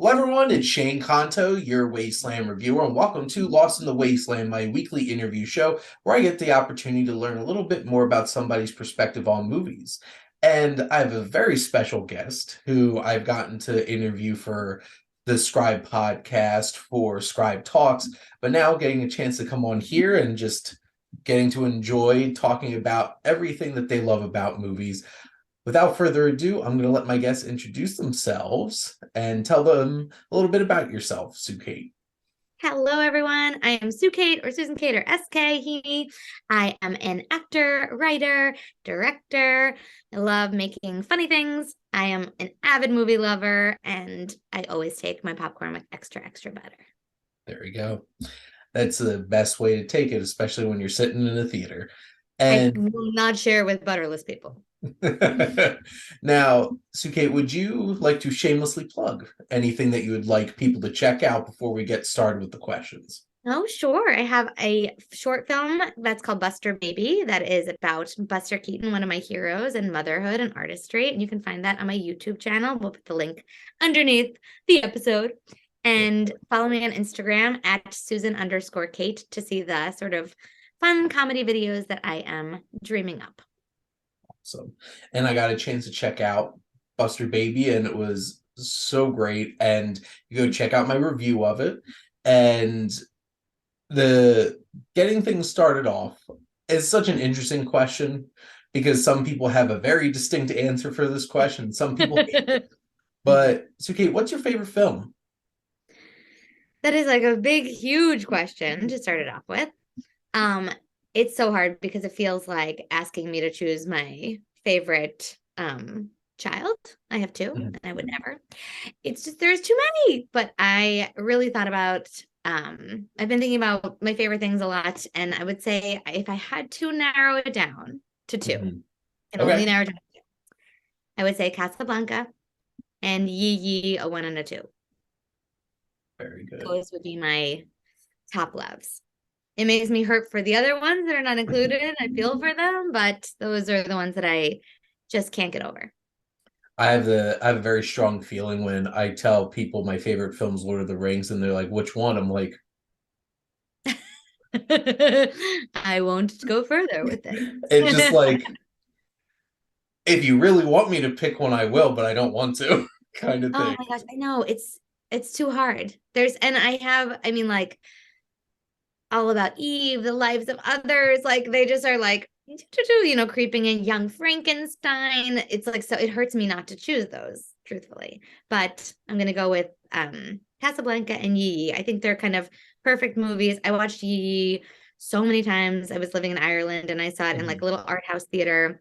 Hello, everyone. It's Shane Kanto, your Wasteland Reviewer, and welcome to Lost in the Wasteland, my weekly interview show where I get the opportunity to learn a little bit more about somebody's perspective on movies. And I have a very special guest who I've gotten to interview for the Scribe podcast, for Scribe Talks, but now getting a chance to come on here and just getting to enjoy talking about everything that they love about movies. Without further ado, I'm going to let my guests introduce themselves and tell them a little bit about yourself, Sue Kate. Hello, everyone. I am Sue Kate or Susan Kate or SK Heaney. I am an actor, writer, director. I love making funny things. I am an avid movie lover, and I always take my popcorn with extra, extra butter. There we go. That's the best way to take it, especially when you're sitting in a theater. I And will not share with butterless people. now, Sue Kate, would you like to shamelessly plug anything that you would like people to check out before we get started with the questions? Oh, sure. I have a short film that's called Buster Baby that is about Buster Keaton, one of my heroes in motherhood and artistry. And you can find that on my YouTube channel. We'll put the link underneath the episode. And follow me on Instagram at Susan_Kate to see the sort of fun comedy videos that I am dreaming up. Awesome. And I got a chance to check out Buster Baby, and it was so great. And you go check out my review of it. And the getting things started off is such an interesting question because some people have a very distinct answer for this question. Some people hate it. But Suki, what's your favorite film? That is like a big, huge question to start it off with. Um, it's so hard because it feels like asking me to choose my favorite child. I have two, and I would never. It's just there's too many, but I really thought about I've been thinking about my favorite things a lot, and I would say if I had to narrow it down to two, Mm-hmm. and only Okay. narrow it down to two, I would say Casablanca and Yi Yi, a one and a two. Very good. Those would be my top loves. It makes me hurt for the other ones that are not included. I feel for them, but those are the ones that I just can't get over. I have a very strong feeling when I tell people my favorite film's Lord of the Rings and they're like, which one? I'm like, I won't go further with it's just it. like, if you really want me to pick one, I will, but I don't want to, kind of Oh thing. my gosh, I know it's too hard. And I mean, like All About Eve, The Lives of Others, like they just are like creeping in. Young Frankenstein. It's like, so it hurts me not to choose those, truthfully. But I'm gonna go with Casablanca and Yi Yi. I think they're kind of perfect movies. I watched Yi Yi so many times. I was living in Ireland and I saw it in like a little art house theater.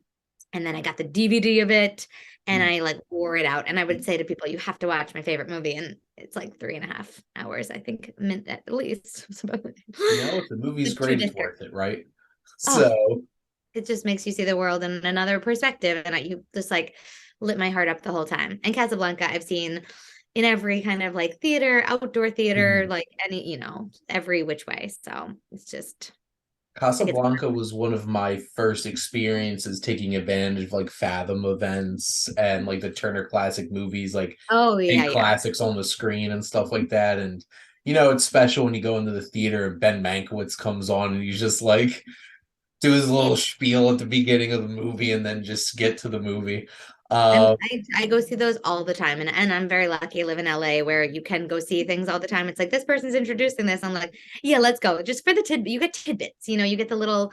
And then I got the DVD of it and Mm. I like wore it out. And I would say to people, you have to watch my favorite movie. And it's like 3.5 hours, I think, at least. If the movie's It's too great, it's different. worth it, right? Oh, So, it just makes you see the world in another perspective. And you just like lit my heart up the whole time. And Casablanca, I've seen in every kind of like theater, outdoor theater, mhm. like every which way. So it's just, I think it's, Casablanca was one of my first experiences taking advantage of like Fathom events and like the Turner Classic Movies, like oh, yeah, big yeah. classics on the screen and stuff like that. And it's special when you go into the theater and Ben Mankiewicz comes on and he's just like do his little spiel at the beginning of the movie and then just get to the movie. Um, I go see those all the time, and I'm very lucky. I live in LA where you can go see things all the time. It's like this person's introducing this. I'm like, yeah, let's go. Just for the tidbit, you get tidbits. You get the little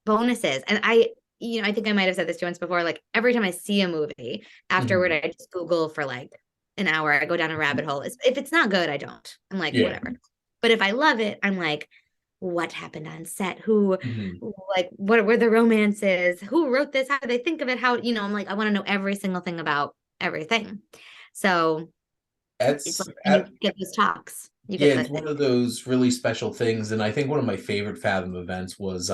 bonuses. And I think I might have said this to you once before. Like every time I see a movie, afterward, mhm. I just Google for like an hour. I go down a rabbit hole. If it's not good, I don't. I'm like, Yeah. whatever. But if I love it, I'm like, what happened on set? Who, Mhm. like, what were the romances? Who wrote this? How did they think of it? I'm like, I want to know every single thing about everything. So it's That's like when you get those talks, you Yeah, get it's the, one of those really special things. And I think one of my favorite Fathom events was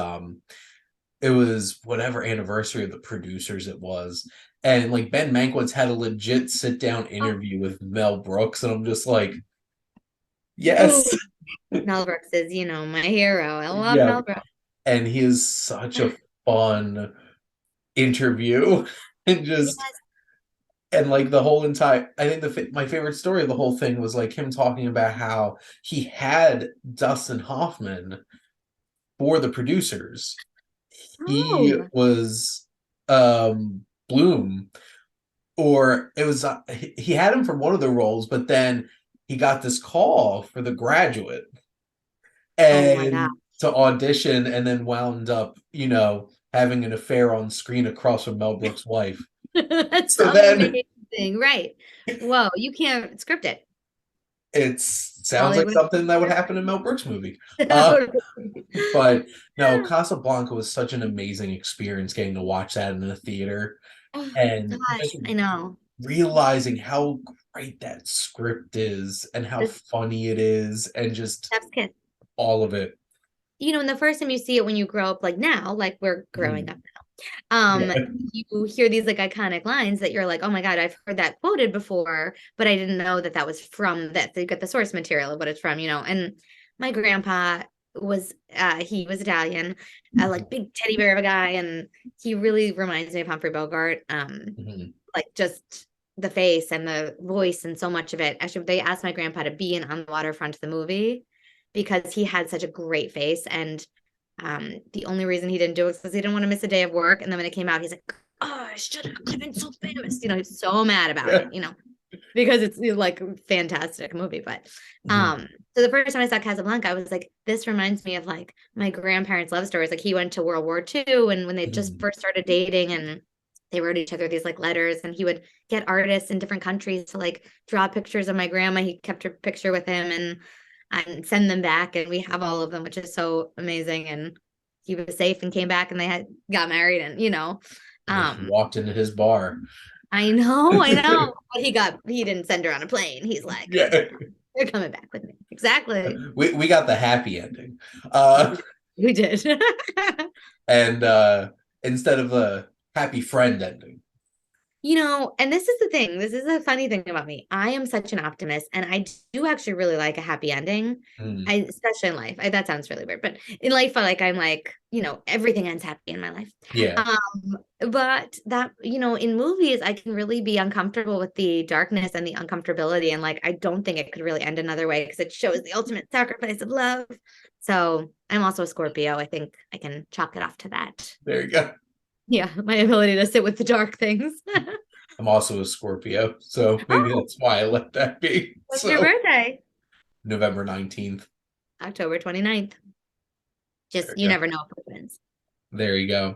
it was whatever anniversary of the producers it was. And like Ben Mankiewicz had a legit sit down oh, interview with Mel Brooks, and I'm just like, oh, yes. Mel Brooks is, my hero. I love Yeah. Mel Brooks. And he is such a fun interview. And just Yes. And like the whole entire, I think my favorite story of the whole thing was like him talking about how he had Dustin Hoffman for the producers. He Oh, was Bloom, or it was he had him for one of the roles, but then he got this call for The Graduate oh my God. and to audition, and then wound up, having an affair on screen across from Mel Brooks' wife. That's So then amazing. Right. Whoa, you can't script it. it sounds like Hollywood. something that would happen in Mel Brooks' movie. Uh, but no, Casablanca was such an amazing experience getting to watch that in the theater Oh, and gosh, just I know. realizing how great that script is and how This funny it is and just Chef's Kiss. all of it. And the first time you see it when you grow up, like now, like we're growing Mhm. up now, Yeah. you hear these like iconic lines that you're like, oh my God, I've heard that quoted before, but I didn't know that that was from this. So you get the source material of what it's from. And my grandpa he was Italian, like big teddy bear of a guy, and he really reminds me of Humphrey Bogart. Mhm. Like just the face and the voice and so much of it. Actually, they asked my grandpa to be in On the Waterfront, the movie, because he had such a great face. And the only reason he didn't do it is because he didn't want to miss a day of work. And then when it came out, he's like, oh, I should have been so famous. He's so mad about Yeah. it, because it's like a fantastic movie. But Mhm. so the first time I saw Casablanca, I was like, this reminds me of like my grandparents' love stories. Like he went to World War II, and when they just Mhm. first started dating, and they wrote each other these like letters, and he would get artists in different countries to like draw pictures of my grandma. He kept her picture with him and send them back, and we have all of them, which is so amazing. And he was safe and came back, and they had got married, and And then she um walked into his bar. I know, but he didn't send her on a plane. He's like, Yeah. you're coming back with me. Exactly. We got the happy ending. Yeah, Uh we did. and instead of the happy friend ending. And this is the thing. This is a funny thing about me. I am such an optimist, and I do actually really like a happy ending. Mm. Especially in life. That sounds really weird, but in life, I'm like, everything ends happy in my life. Yeah. But that, in movies, I can really be uncomfortable with the darkness and the uncomfortability, and like, I don't think it could really end another way because it shows the ultimate sacrifice of love. So I'm also a Scorpio. I think I can chalk it off to that. There you go. Yeah, my ability to sit with the dark things. I'm also a Scorpio, so maybe Oh, that's why I let that be. what's your So birthday? November 19th. October 29th. There Just, you you go. never know if it wins. There you go.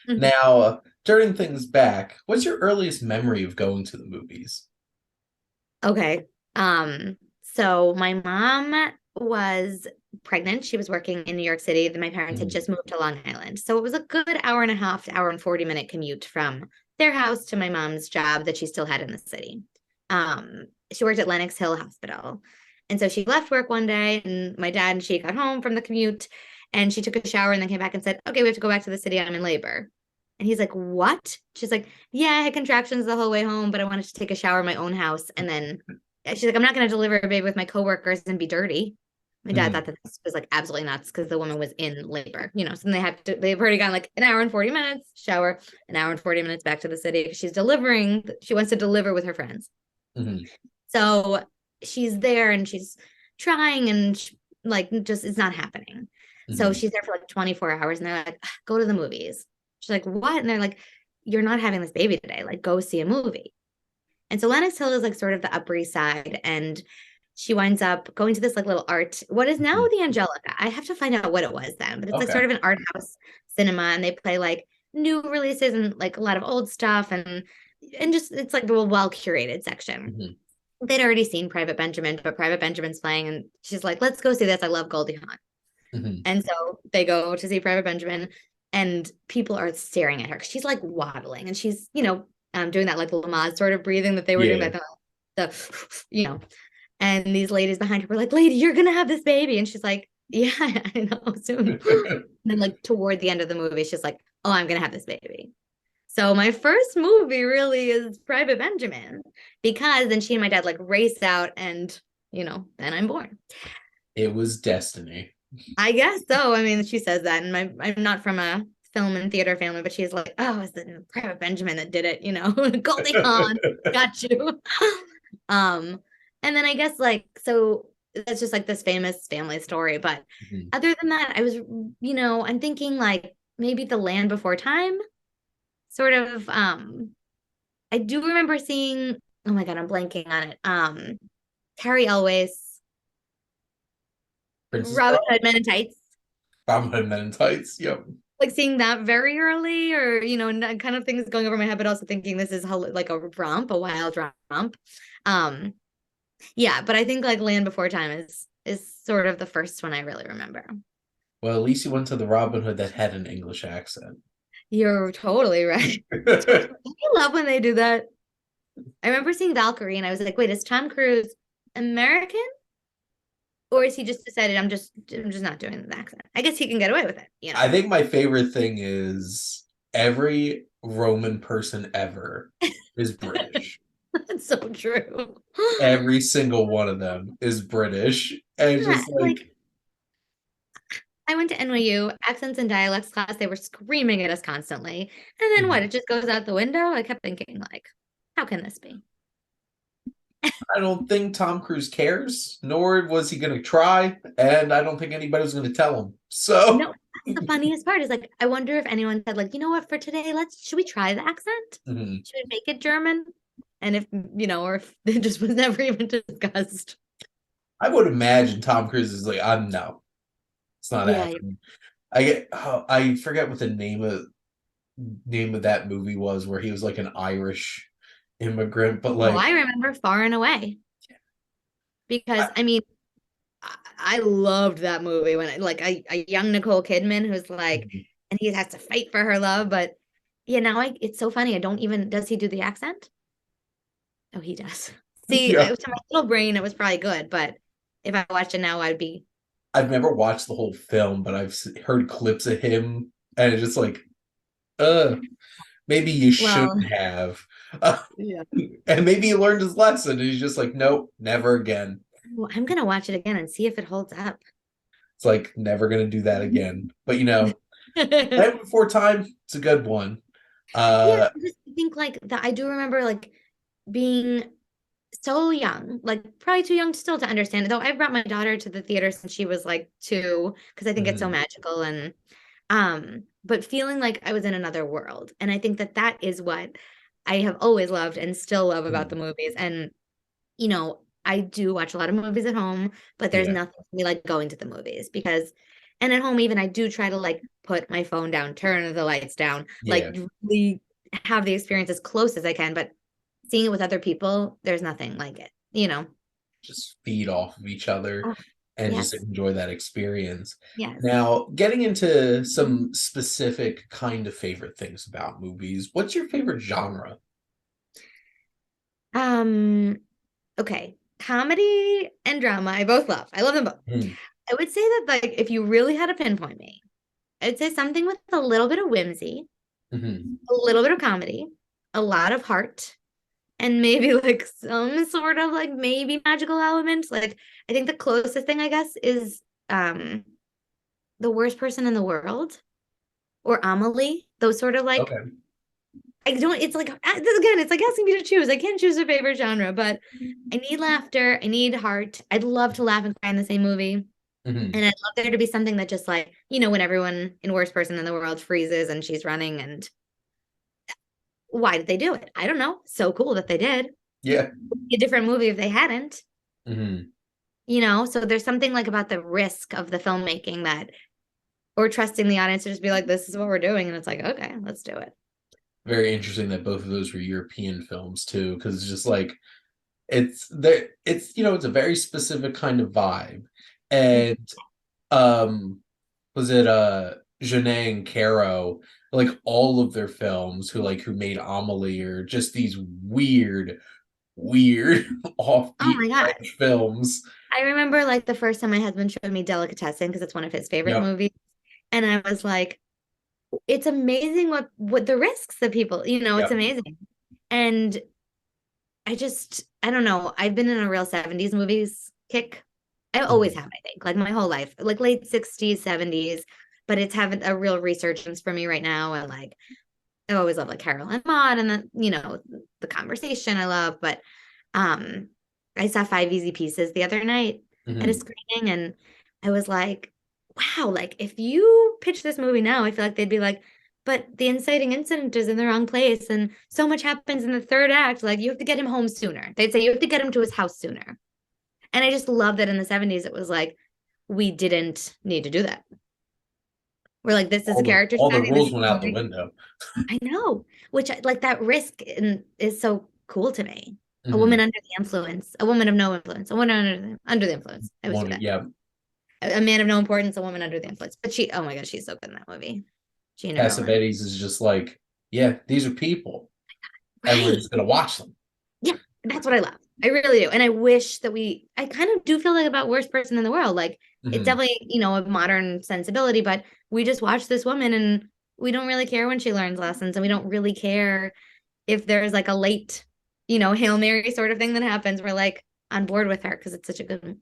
Now, turning things back, what's your earliest memory of going to the movies? Okay. So my mom was pregnant. She was working in New York City. My parents had Mhm. just moved to Long Island. So it was a good hour and a half to hour and 40-minute commute from their house to my mom's job that she still had in the city. She worked at Lenox Hill Hospital. And so she left work one day, and my dad and she got home from the commute, and she took a shower and then came back and said, okay, we have to go back to the city. I'm in labor. And he's like, what? She's like, yeah, I had contractions the whole way home, but I wanted to take a shower in my own house. And then she's like, I'm not going to deliver a baby with my coworkers and be dirty. My dad Mhm. thought that this was like absolutely nuts because the woman was in labor. So then they've already gone like an hour and 40 minutes, shower, an hour and 40 minutes back to the city. She's delivering. She wants to deliver with her friends. Mhm. So she's there and she's trying and like just it's not happening. So Mhm. she's there for like 24 hours and they're like, go to the movies. She's like, what? And they're like, you're not having this baby today. Like, go see a movie. And so Lenox Hill is like sort of the Upper East Side. And she winds up going to this like little what is now Mhm. the Angelica. I have to find out what it was then, but it's like Okay. sort of an art house cinema. And they play like new releases and like a lot of old stuff and just it's like a well curated section. Mhm. They'd already seen Private Benjamin, but Private Benjamin's playing, and she's like, "Let's go see this. I love Goldie Hawn." Mhm. And so they go to see Private Benjamin, and people are staring at her. She's like waddling, and she's doing that like Lamaze sort of breathing that they were doing Yeah. back then, the And these ladies behind her were like, "Lady, you're gonna have this baby," and she's like, "Yeah, I know soon." And then like toward the end of the movie, she's like, "Oh, I'm gonna have this baby." So my first movie really is Private Benjamin because then she and my dad like race out and then I'm born. It was destiny. I guess so. I mean, she says that, and I'm not from a film and theater family, but she's like, oh, it's the Private Benjamin that did it, Goldie Hawn, got you. Um, and then I guess like, so that's just like this famous family story. But Mhm. other than that, I was, I'm thinking like maybe The Land Before Time, sort of. I do remember seeing, oh my God, I'm blanking on it. Carrie Elwes, Princess Robin Bride, Hood Men in Tights. Robin Hood Men in Tights. Yep. Like seeing that very early, or kind of things going over my head, but also thinking this is like a romp, a wild romp. Um, yeah, but I think like Land Before Time is sort of the first one I really remember. Well, at least you went to the Robin Hood that had an English accent. You're totally right. Totally. I love when they do that. I remember seeing Valkyrie and I was like, wait, is Tom Cruise American? Or is he just decided I'm just not doing the accent? I guess he can get away with it. I think my favorite thing is every Roman person ever is British. That's so true. Every single one of them is British. And it's Yeah, just like like, I went to NYU accents and dialects class. They were screaming at us constantly. And then what? mhm. It just goes out the window. I kept thinking, like, how can this be? I don't think Tom Cruise cares, nor was he going to try. And I don't think anybody's going to tell him. So, No, that's the funniest part is like, I wonder if anyone said, like, you know what, for today, should we try the accent? mhm. Should we make it German? And or if it just was never even discussed. I would imagine Tom Cruise is like, no, it's not Yeah. happening. I forget what the name of that movie was where he was like an Irish immigrant, but Oh, like I remember Far and Away because I, I mean, I loved that movie when like a young Nicole Kidman who's like, and he has to fight for her love. But yeah, now it's so funny. I don't even, does he do the accent? Oh, he does. See, yeah, to my little brain, it was probably good, but if I watched it now, I'd be, I've never watched the whole film, but I've heard clips of him, and it's just like, uh, maybe you well, shouldn't have. Uh, yeah. and maybe he learned his lesson, and he's just like, nope, never again. Well, I'm gonna watch it again and see if it holds up. It's like never gonna do that again. But Yeah, Land Before Time, it's a good one. I Uh, just think like that. I do remember like being so young, like probably too young still to understand it. Though I brought my daughter to the theater since she was like 2, because I think it's so mhm, magical and but feeling like I was in another world. And I think that that is what I have always loved and still love about mhm, the movies. And I do watch a lot of movies at home, but there's yeah, nothing for me like going to the movies because, and at home even I do try to like put my phone down, turn the lights down, yeah, like really have the experience as close as I can. But seeing it with other people, there's nothing like it. just feed off of each other Oh, and just yes, enjoy that experience. yes. Now, getting into some specific kind of favorite things about movies, what's your favorite genre? Um, okay. Comedy and drama, I both love. I love them both. Mm, I would say that like if you really had to pinpoint me, I'd say something with a little bit of whimsy, mhm. a little bit of comedy, a lot of heart, and maybe like some sort of like maybe magical elements. Like I think the closest thing I guess is The Worst Person in the World or Amelie. Those sort of like Okay. I don't, it's like again, it's like asking me to choose. I can't choose a favorite genre, but I need laughter, I need heart. I'd love to laugh and cry in the same movie. Mhm. And I'd love there to be something that just like, when everyone in Worst Person in the World freezes and she's running and why did they do it? I don't know. So cool that they did. Yeah. A different movie if they hadn't, Mhm. so there's something like about the risk of the filmmaking that or trusting the audience to just be like, this is what we're doing. And it's like, okay, let's do it. Very interesting that both of those were European films too, because it's just like it's there. It's a very specific kind of vibe, and um, was it Janae and Caro, like all of their films who made Amelie are just these weird Oh offbeat my God. French films. I remember like the first time my husband showed me Delicatessen because it's one of his favorite Yep. movies. And I was like, it's amazing what the risks that people, it's Yep. amazing. And I don't know. I've been in a real 70s movies kick. I always Mhm. have, I think, like my whole life, like late 60s, 70s. but it's having a real resurgence for me right now. And like, I always love like Carol and Maude and the conversation I love. But um, I saw Five Easy Pieces the other night at a Mhm. screening, and I was like, wow, like if you pitch this movie now, I feel like they'd be like, but the inciting incident is in the wrong place, and so much happens in the third act. Like you have to get him home sooner. They'd say you have to get him to his house sooner. And I just love that in the 70s it was like we didn't need to do that. We're like, this is a character All the study. This rules is went out the story. window. I know, which like that risk is so cool to me. A woman Mhm. under the influence, a woman of no influence, a woman under the influence. I always do that. Yeah, A man of no importance, a woman under the influence. But she, oh my God, she's so good in that movie. Gina Gerlin. Cassavetes is just like, yeah, these are people, and we're Right. just gonna watch them. Yeah, that's what I love. I really do. And I wish that I kind of do feel like about worst person in the world. Like it's Mhm. definitely, a modern sensibility, but we just watch this woman and we don't really care when she learns lessons, and we don't really care if there's like a late, Hail Mary sort of thing that happens. We're like on board with her because it's such a good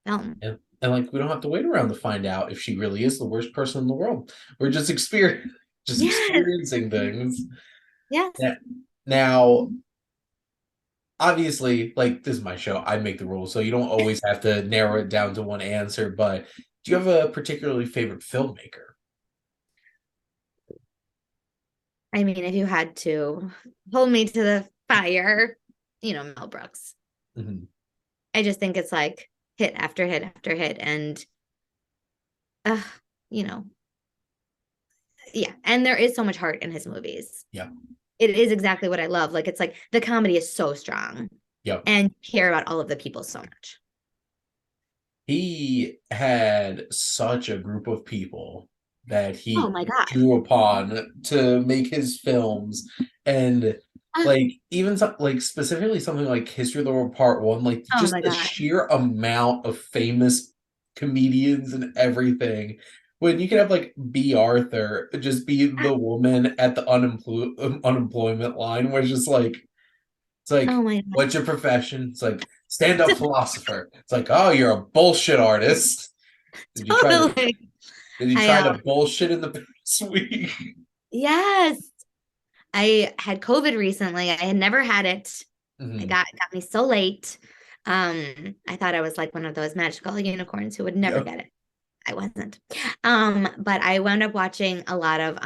film. And like we don't have to wait around to find out if she really is the worst person in the world. We're just just Yes. experiencing things. Yes. Yeah. Now, obviously, like this is my show. I make the rules, so you don't always have to narrow it down to one answer. But do you have a particularly favorite filmmaker? I mean, if you had to hold me to the fire, Mel Brooks. Mhm. I just think it's like hit after hit after hit. And, uh, you know, yeah. And there is so much heart in his movies. Yeah. It is exactly what I love. Like, it's like the comedy is so strong Yep. and you care about all of the people so much. He had such a group of people that Oh he my God. drew upon to make his films. And Ah, like even like specifically something like History of the World Part One, like oh just my the God. sheer amount of famous comedians and everything. When you can have like B. Arthur just be the woman at the unemployment line, where it's just like it's Oh like, my what's your profession? It's like stand-up God. philosopher. It's like, oh, you're a bullshit artist. Did you try to Totally. did you I try to bullshit in the past week? yes. I had COVID recently. I had never had it. I Mhm. got me so late. I thought I was like one of those magical unicorns who would never Yeah. get it. I wasn't. But I wound up watching a lot of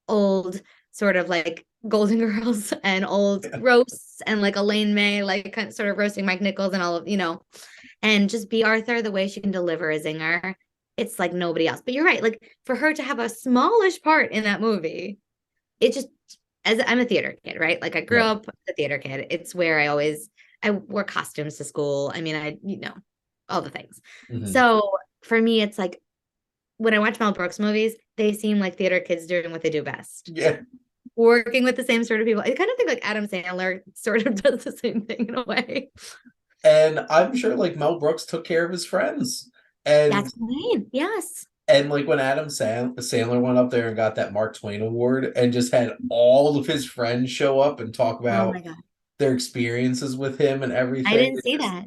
old sort of like Golden Girls and old Yeah. roasts and like Elaine May, like kind of sort of roasting Mike Nichols and all of, and just B. Arthur, the way she can deliver a zinger. It's like nobody else. But you're right. Like for her to have a smallish part in that movie, it just as I'm a theater kid, right? Like I grew Yeah. up a theater kid. It's where I wore costumes to school. I mean, all the things. Mhm. So for me, it's like when I watch Mel Brooks movies, they seem like theater kids doing what they do best. Yeah. Working with the same sort of people. I kind of think like Adam Sandler sort of does the same thing in a way. And I'm sure like Mel Brooks took care of his friends. And That's what I mean. Yes. like when Sandler went up there and got that Mark Twain award and just had all of his friends show up and talk Oh about my God. their experiences with him and I everything. didn't see that.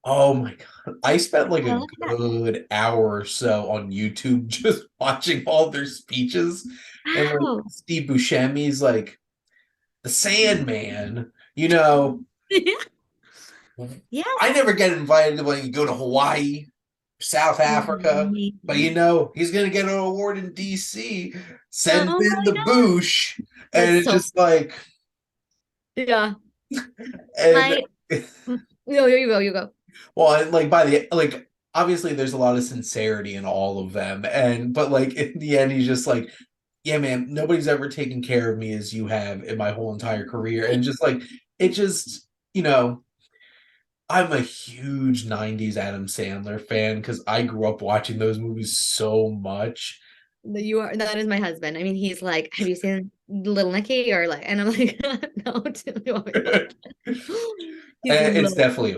Oh my God. I spent like I a look at that. good hour or so on YouTube just watching all their speeches. And like Wow. Steve Buscemi's like the Sandman, you know, I Yes. never get invited when you go to Hawaii, South Africa, but you Amazing. know, he's gonna get an award in DC. Send Oh in my the God. boosh. And That's it's so just like yeah. and My you go, you go. well, and like by the like obviously there's a lot of sincerity in all of them. And but like in the end he's just like, yeah, man, nobody's ever taken care of me as you have in my whole entire career. And just like it just, I'm a huge 90s Adam Sandler fan because I grew up watching those movies so much. That is my husband. I mean, he's like, have you seen Little Nicky or like, and I'm like, no, you want me to watch And it? He's it's low. definitely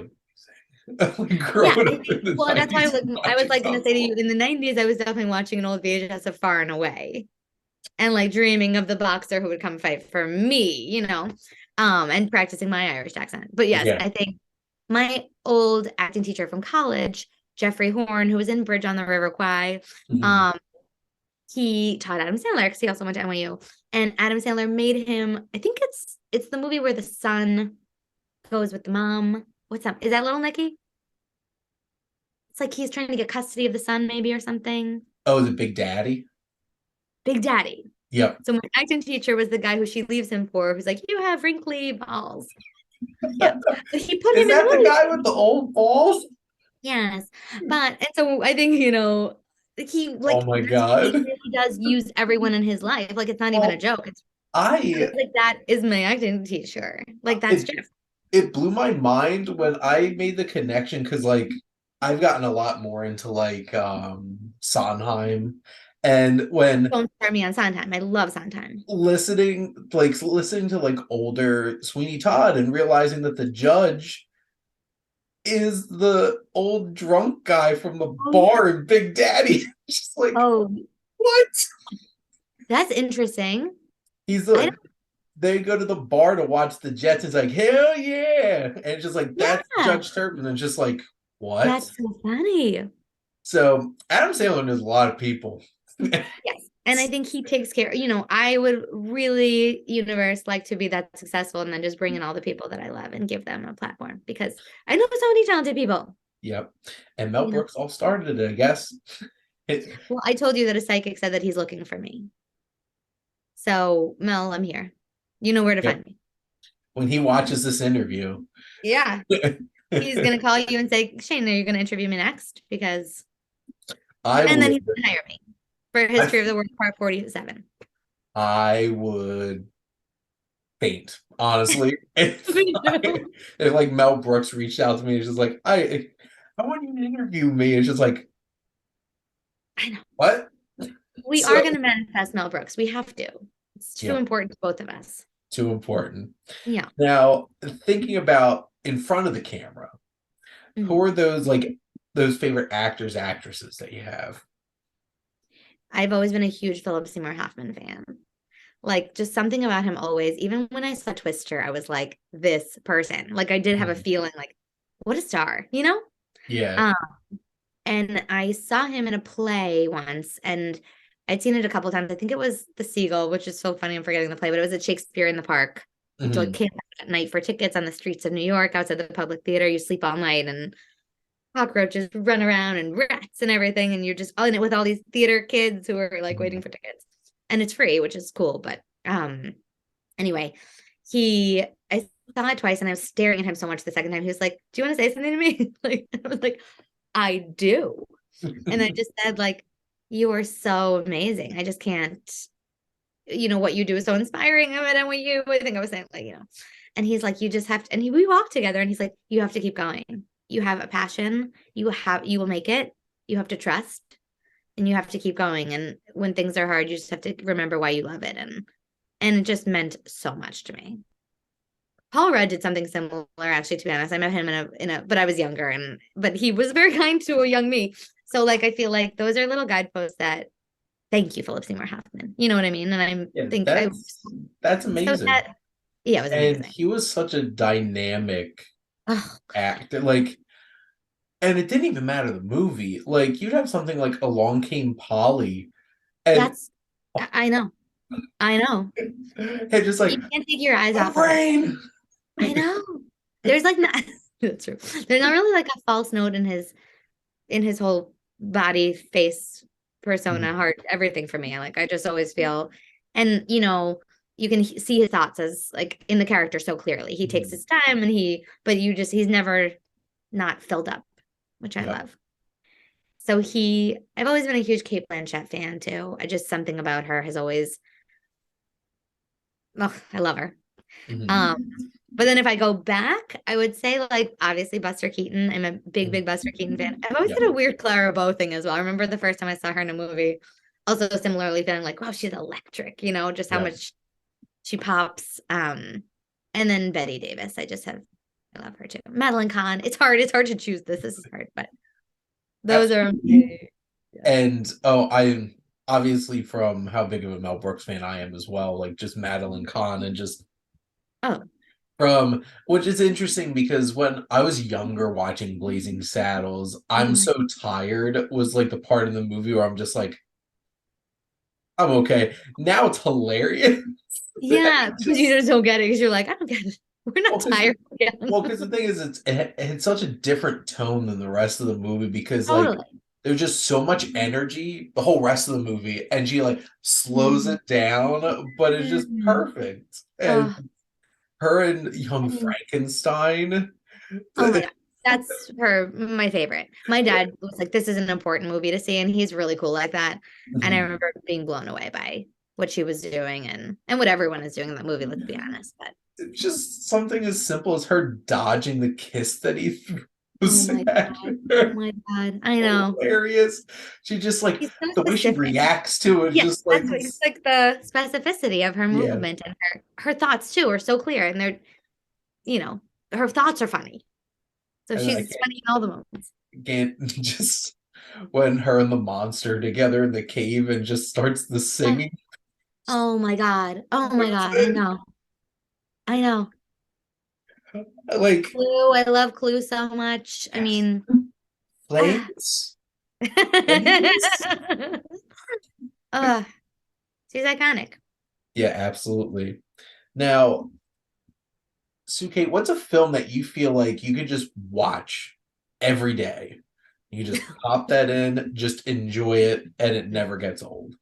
like Yeah, growing I up in think, the well, that's why 90s and I was watching like gonna something say to you old. in the 90s, I was definitely watching an old VHS of Far and Away and like dreaming of the boxer who would come fight for me, and practicing my Irish accent. But yes, Yeah. I think my old acting teacher from college, Jeffrey Horn, who was in Bridge on the River Kwai, Mhm. um, he taught Adam Sandler because he also went to NYU. And Adam Sandler made him, I think it's the movie where the son goes with the mom. What's up? Is that Little Nicky? It's like he's trying to get custody of the son, maybe, or something. Oh, the Big Daddy? Big Daddy. Yep. So my acting teacher was the guy who she leaves him for, who's like, you have wrinkly balls. Yeah. But he put Is him in the that the movie. guy with the old balls? Yes. But and so I think, he Oh like my he God. really does use everyone in his life. Like it's not even a Well, joke. It's I like that is my acting teacher. Like that's it Jeff. it blew my mind when I made the connection because like I've gotten a lot more into like Sondheim, and when Don't start me on Sondheim. I love Sondheim. listening to like older Sweeney Todd and realizing that the judge is the old drunk guy from the Oh yeah. bar in Big Daddy. Just like, Oh, what? that's interesting. He's I don't, they go to the bar to watch the Jets. It's like, hell yeah. And it's just like, that's yeah, Judge Turpin. And just like, what? that's so funny. So Adam Sandler knows a lot of people. Yes. And I think he takes care, I would really, universe, like to be that successful and then just bring in all the people that I love and give them a platform because I know so many talented people. Yep. And Mel You know, Brooks all started it, I guess. well, I told you that a psychic said that he's looking for me. So, Mel, I'm here. You know where to Yep. find me. When he watches this interview, Yeah. He's going to call you and say, Shane, are you going to interview me next? Because, I and then would he's going to hire me for I, History of the World Part 47. I would faint, honestly. Me too. If like Mel Brooks reached out to me, it's just like, I want you to interview me. It's just like, I know. what? We are So going to manifest Mel Brooks. We have to. It's too yeah, important to both of us. too important. Yeah. Now, thinking about in front of the camera, who Mhm. are those favorite actors, actresses that you have? I've always been a huge Philip Seymour Hoffman fan. Like just something about him always, even when I saw Twister, I was like, this person. Like I did have a Mhm. feeling like, what a star, you know? Yeah. Um, and I saw him in a play once and I'd seen it a couple of times. I think it was The Seagull, which is so funny. I'm forgetting the play, but it was at Shakespeare in the Park. You like Mhm. camp out at night for tickets on the streets of New York outside the public theater. You sleep all night and cockroaches run around and rats and everything. And you're just in it with all these theater kids who are like waiting Mhm. for tickets. And it's free, which is cool. But anyway, he I saw it twice and I was staring at him so much the second time. He was like, do you want to say something to me? Like I was like, I do. And I just said, like, you are so amazing. I just can't, what you do is so inspiring. And what you, I think I was saying, like, and he's like, you just have to, and we walked together and he's like, you have to keep going. You have a passion. You will make it. You have to trust and you have to keep going. And when things are hard, you just have to remember why you love it. And it just meant so much to me. Paul Rudd did something similar, actually, to be honest. I met him but I was younger but he was very kind to a young me. So like, I feel like those are little guideposts that thank you, Philip Seymour Hoffman. You know what I mean? And I Yeah, think that's so amazing. that, yeah, it was And amazing. he was such a dynamic Oh, actor. Like, and it didn't even matter the movie. Like, you'd have something like Along Came Polly, and I know. I know. and just You like can't take your eyes my off of it. brain. I know. There's like not, that's true. There's not really like a false note in his whole body, face, persona, Mhm. heart, everything for me. Like I just always feel, and you can see his thoughts as like in the character so clearly. He takes Mhm. his time, but he's never not filled up, which I Yep. love. So I've always been a huge Kate Blanchett fan too. I just something about her has always, oh, I love her. Mhm. Um, but then if I go back, I would say like obviously Buster Keaton. I'm a big, Mhm. big Buster Keaton fan. I've always Yep. had a weird Clara Bow thing as well. I remember the first time I saw her in a movie, also similarly feeling like, wow, she's electric, just how Yep. much she pops. And then Betty Davis. I love her too. Madeline Kahn. It's hard to choose this. This is hard, but those are Absolutely. my, yeah. And I'm obviously from how big of a Mel Brooks fan I am as well. Like just Madeline Kahn and just Oh, from which is interesting because when I was younger watching Blazing Saddles, I'm yeah. so tired was like the part in the movie where I'm just like, I'm okay. Now it's hilarious. Yeah, It because you just just don't get it because you're like, I don't get it. We're not well, because tired again. well, because the thing is, it's such a different tone than the rest of the movie because like Totally. there's just so much energy the whole rest of the movie, and she like slows Mhm. it down, but it's just Mhm. perfect. And Oh, her and young I mean, Frankenstein. oh my God. That's my favorite. My dad was like, this is an important movie to see, and he's really cool like that. And I remember being blown away by what she was doing and what everyone is doing in that movie, let's be honest. But Just something as simple as her dodging the kiss that he oh throws my at God. Oh her. my God. I know. Hilarious. She just like He's so the way she specific. reacts to it, Yes, just like that's what it's like the specificity of her yeah. movement and her thoughts too are so clear and they're, you know, her thoughts are funny. So And I she's funny in all the moments. can't just when her and the monster together in the cave and just starts the Yeah. singing. Oh my God. Oh my What's God. I it? know. I know. Like Clue. I love Clue so much. I yes, mean, ah. flames, flames. uh, she's iconic. Yeah, absolutely. Now, Suke, what's a film that you feel like you could just watch every day? You just pop that in, just enjoy it, and it never gets old.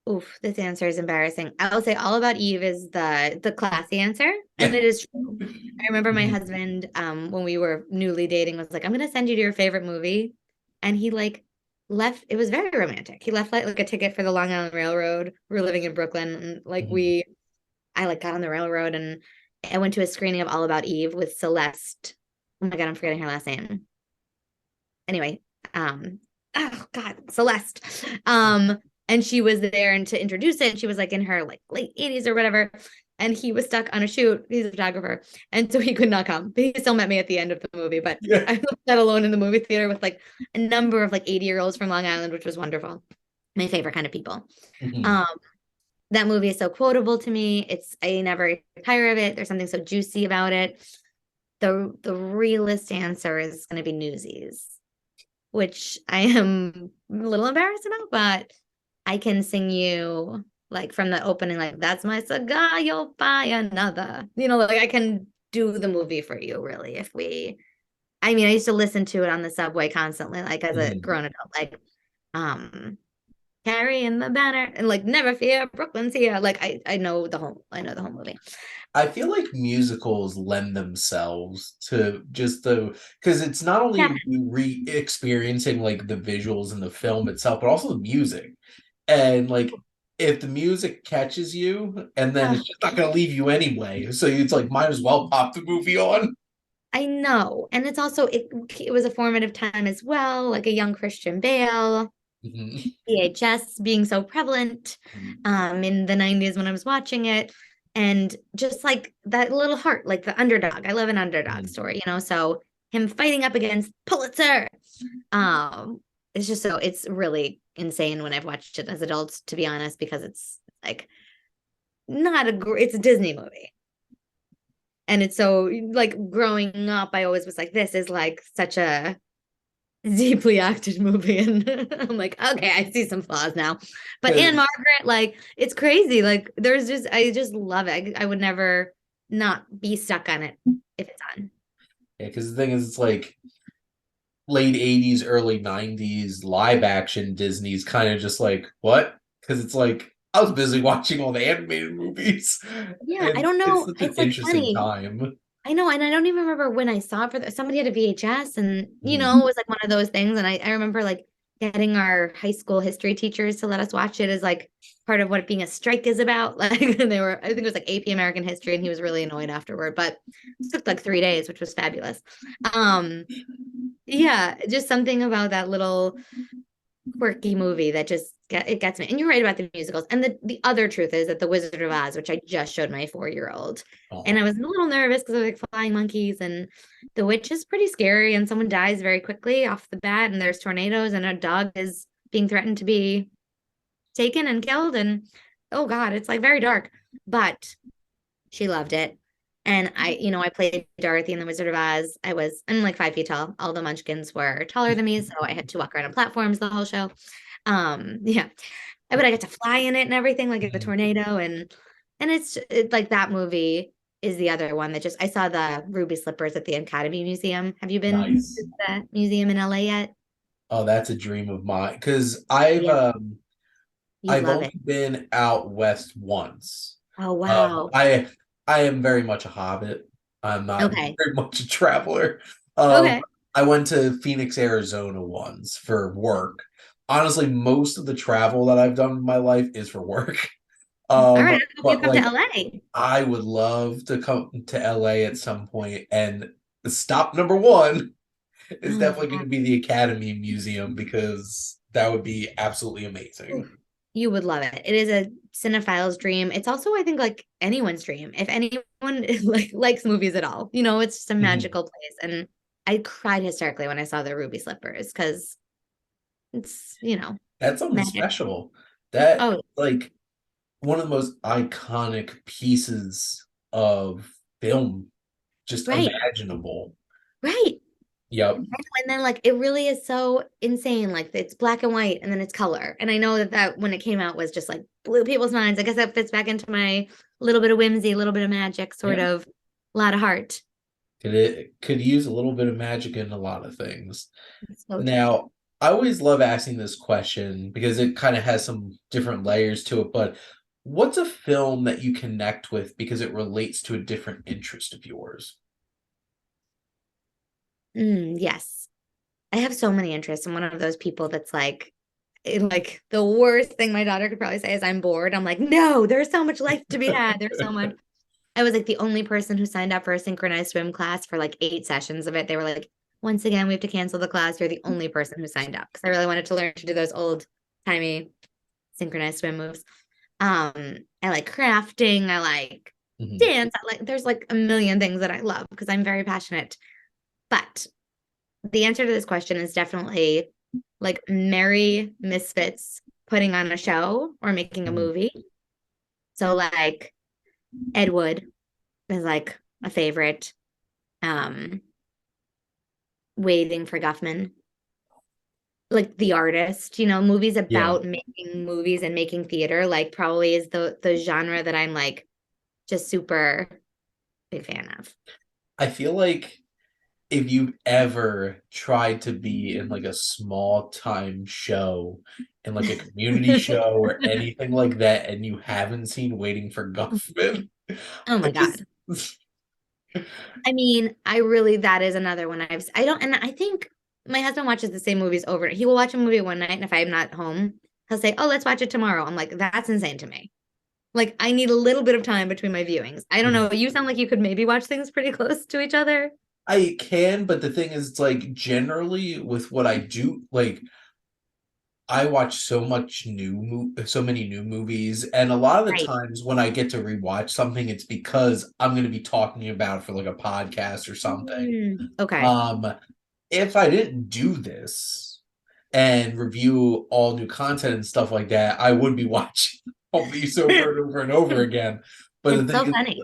Oof, this answer is embarrassing. I will say All About Eve is the classy answer, and Yeah. it is true. I remember my Mhm. husband, when we were newly dating, was like, "I'm gonna send you to your favorite movie," and he like left. It was very romantic. He left like a ticket for the Long Island Railroad. We were living in Brooklyn, and Mhm. I like got on the railroad, and I went to a screening of All About Eve with Celeste. Oh my God, I'm forgetting her last name. Anyway, oh God, Celeste. And she was there and to introduce it, she was like in her like late 80s or whatever. And he was stuck on a shoot. He's a photographer. And so he could not come. But he still met me at the end of the movie. But Yeah. I was that alone in the movie theater with like a number of like 80-year-olds from Long Island, which was wonderful. My favorite kind of people. Mhm. Um, that movie is so quotable to me. I never tire of it. There's something so juicy about it. The realest answer is gonna be Newsies, which I am a little embarrassed about, but I can sing you like from the opening, like that's my cigar, you'll buy another. Like I can do the movie for you, really. I mean, I used to listen to it on the subway constantly, like as a Mhm. grown adult, like um carrying the banner and like never fear, Brooklyn's here. Like I know the whole movie. I feel like musicals lend themselves to just the because it's not Yeah. only re-experiencing like the visuals in the film itself, but also the music. And like if the music catches you, and then Oh, it's just not gonna leave you anyway. So it's like might as well pop the movie on. I know. And it's also it was a formative time as well, like a young Christian Bale. Mhm. VHS being so prevalent in the 90s when I was watching it. And just like that little heart, like the underdog. I love an underdog Mhm. story. So him fighting up against Pulitzer. Um, it's really insane when I've watched it as adults, to be honest, because it's like not it's a Disney movie. And it's so like growing up, I always was like, this is like such a deeply acted movie and I'm like, okay, I see some flaws now. But Anne 'Cause- Margaret, like it's crazy. Like I just love it. I would never not be stuck on it if it's on. yeah, because the thing is, it's like late 80s, early 90s live action Disney's kind of just like, what? Because it's like, I was busy watching all the animated movies, Yeah, I and don't it's know. such an It's like interesting funny. time. I know, and I don't even remember when I saw it somebody had a VHS and Mhm. it was like one of those things. And I remember like getting our high school history teachers to let us watch it as like part of what being a strike is about. Like I think it was like AP American history, and he was really annoyed afterward, but it took like 3 days, which was fabulous. Um, yeah, just something about that little quirky movie that it gets me. And you're right about the musicals. And the other truth is that The Wizard of Oz, which I just showed my 4-year-old, and I Oh, was a little nervous because of like flying monkeys and the witch is pretty scary and someone dies very quickly off the bat and there's tornadoes and a dog is being threatened to be taken and killed and oh God, it's like very dark. But she loved it. And I played Dorothy in The Wizard of Oz. I'm like 5 feet tall. All the munchkins were taller than me, so I had to walk around on platforms the whole show. Yeah. but I get to fly in it and everything, like the Mhm. tornado, and like that movie is the other one that just I saw the Ruby Slippers at the Academy Museum. Have you been to Nice. the museum in LA yet? Oh, that's a dream of mine because Yeah, you'd I've love only it. been out west once. Oh Um, wow. I I am very much a hobbit. I'm not Okay. very much a traveler. Um, Okay. I went to Phoenix, Arizona once for work. Honestly, most of the travel that I've done in my life is for work. All right. I hope you But come to like LA. I would love to come to LA at some point, and stop number one is Oh my definitely going God. to be the Academy Museum because that would be absolutely amazing. Oof. You would love it. It is a cinephile's dream. It's also, I think, like anyone's dream. If anyone like likes movies at all, it's just a Mhm. magical place. And I cried hysterically when I saw the Ruby Slippers because it's That's something magic. special. That Oh, like one of the most iconic pieces of film just right, imaginable. right. Yep. And then like it really is so insane. Like it's black and white and then it's color. And I know that when it came out was just like blew people's minds. I guess that fits back into my little bit of whimsy, a little bit of magic, sort Yeah. of a lot of heart. It could use a little bit of magic in a lot of things. It's so true. Now, I always love asking this question because it kind of has some different layers to it, but what's a film that you connect with because it relates to a different interest of yours? Yes. I have so many interests. I'm one of those people that's like the worst thing my daughter could probably say is I'm bored. I'm like, no, there's so much life to be had. There's so much. I was like the only person who signed up for a synchronized swim class for like 8 sessions of it. They were like, once again, we have to cancel the class. You're the only person who signed up because I really wanted to learn to do those old timey synchronized swim moves. I like crafting. I like Mhm. dance. There's like a million things that I love because I'm very passionate. But the answer to this question is definitely like merry misfits putting on a show or making a Mhm. movie. So like Ed Wood is like a favorite. Um, Waiting for Guffman, like The Artist, movies Yeah. about making movies and making theater, like probably is the genre that I'm like just super big fan of. I feel like if you've ever tried to be in like a small time show, in like a community show or anything like that, and you haven't seen Waiting for Guffman, Oh I my just God. I mean, that is another one I don't, and I think my husband watches the same movies over. He will watch a movie one night, and if I'm not home, he'll say, "Oh, let's watch it tomorrow." I'm like, that's insane to me. Like, I need a little bit of time between my viewings. I don't know. You sound like you could maybe watch things pretty close to each other. I can, but the thing is, it's like generally with what I do, like I watch so many new movies, and a lot of the Right. times when I get to rewatch something, it's because I'm going to be talking about it for like a podcast or something. Okay. Um, if I didn't do this and review all new content and stuff like that, I would be watching all these over and over and over again. But the It's thing so is, funny.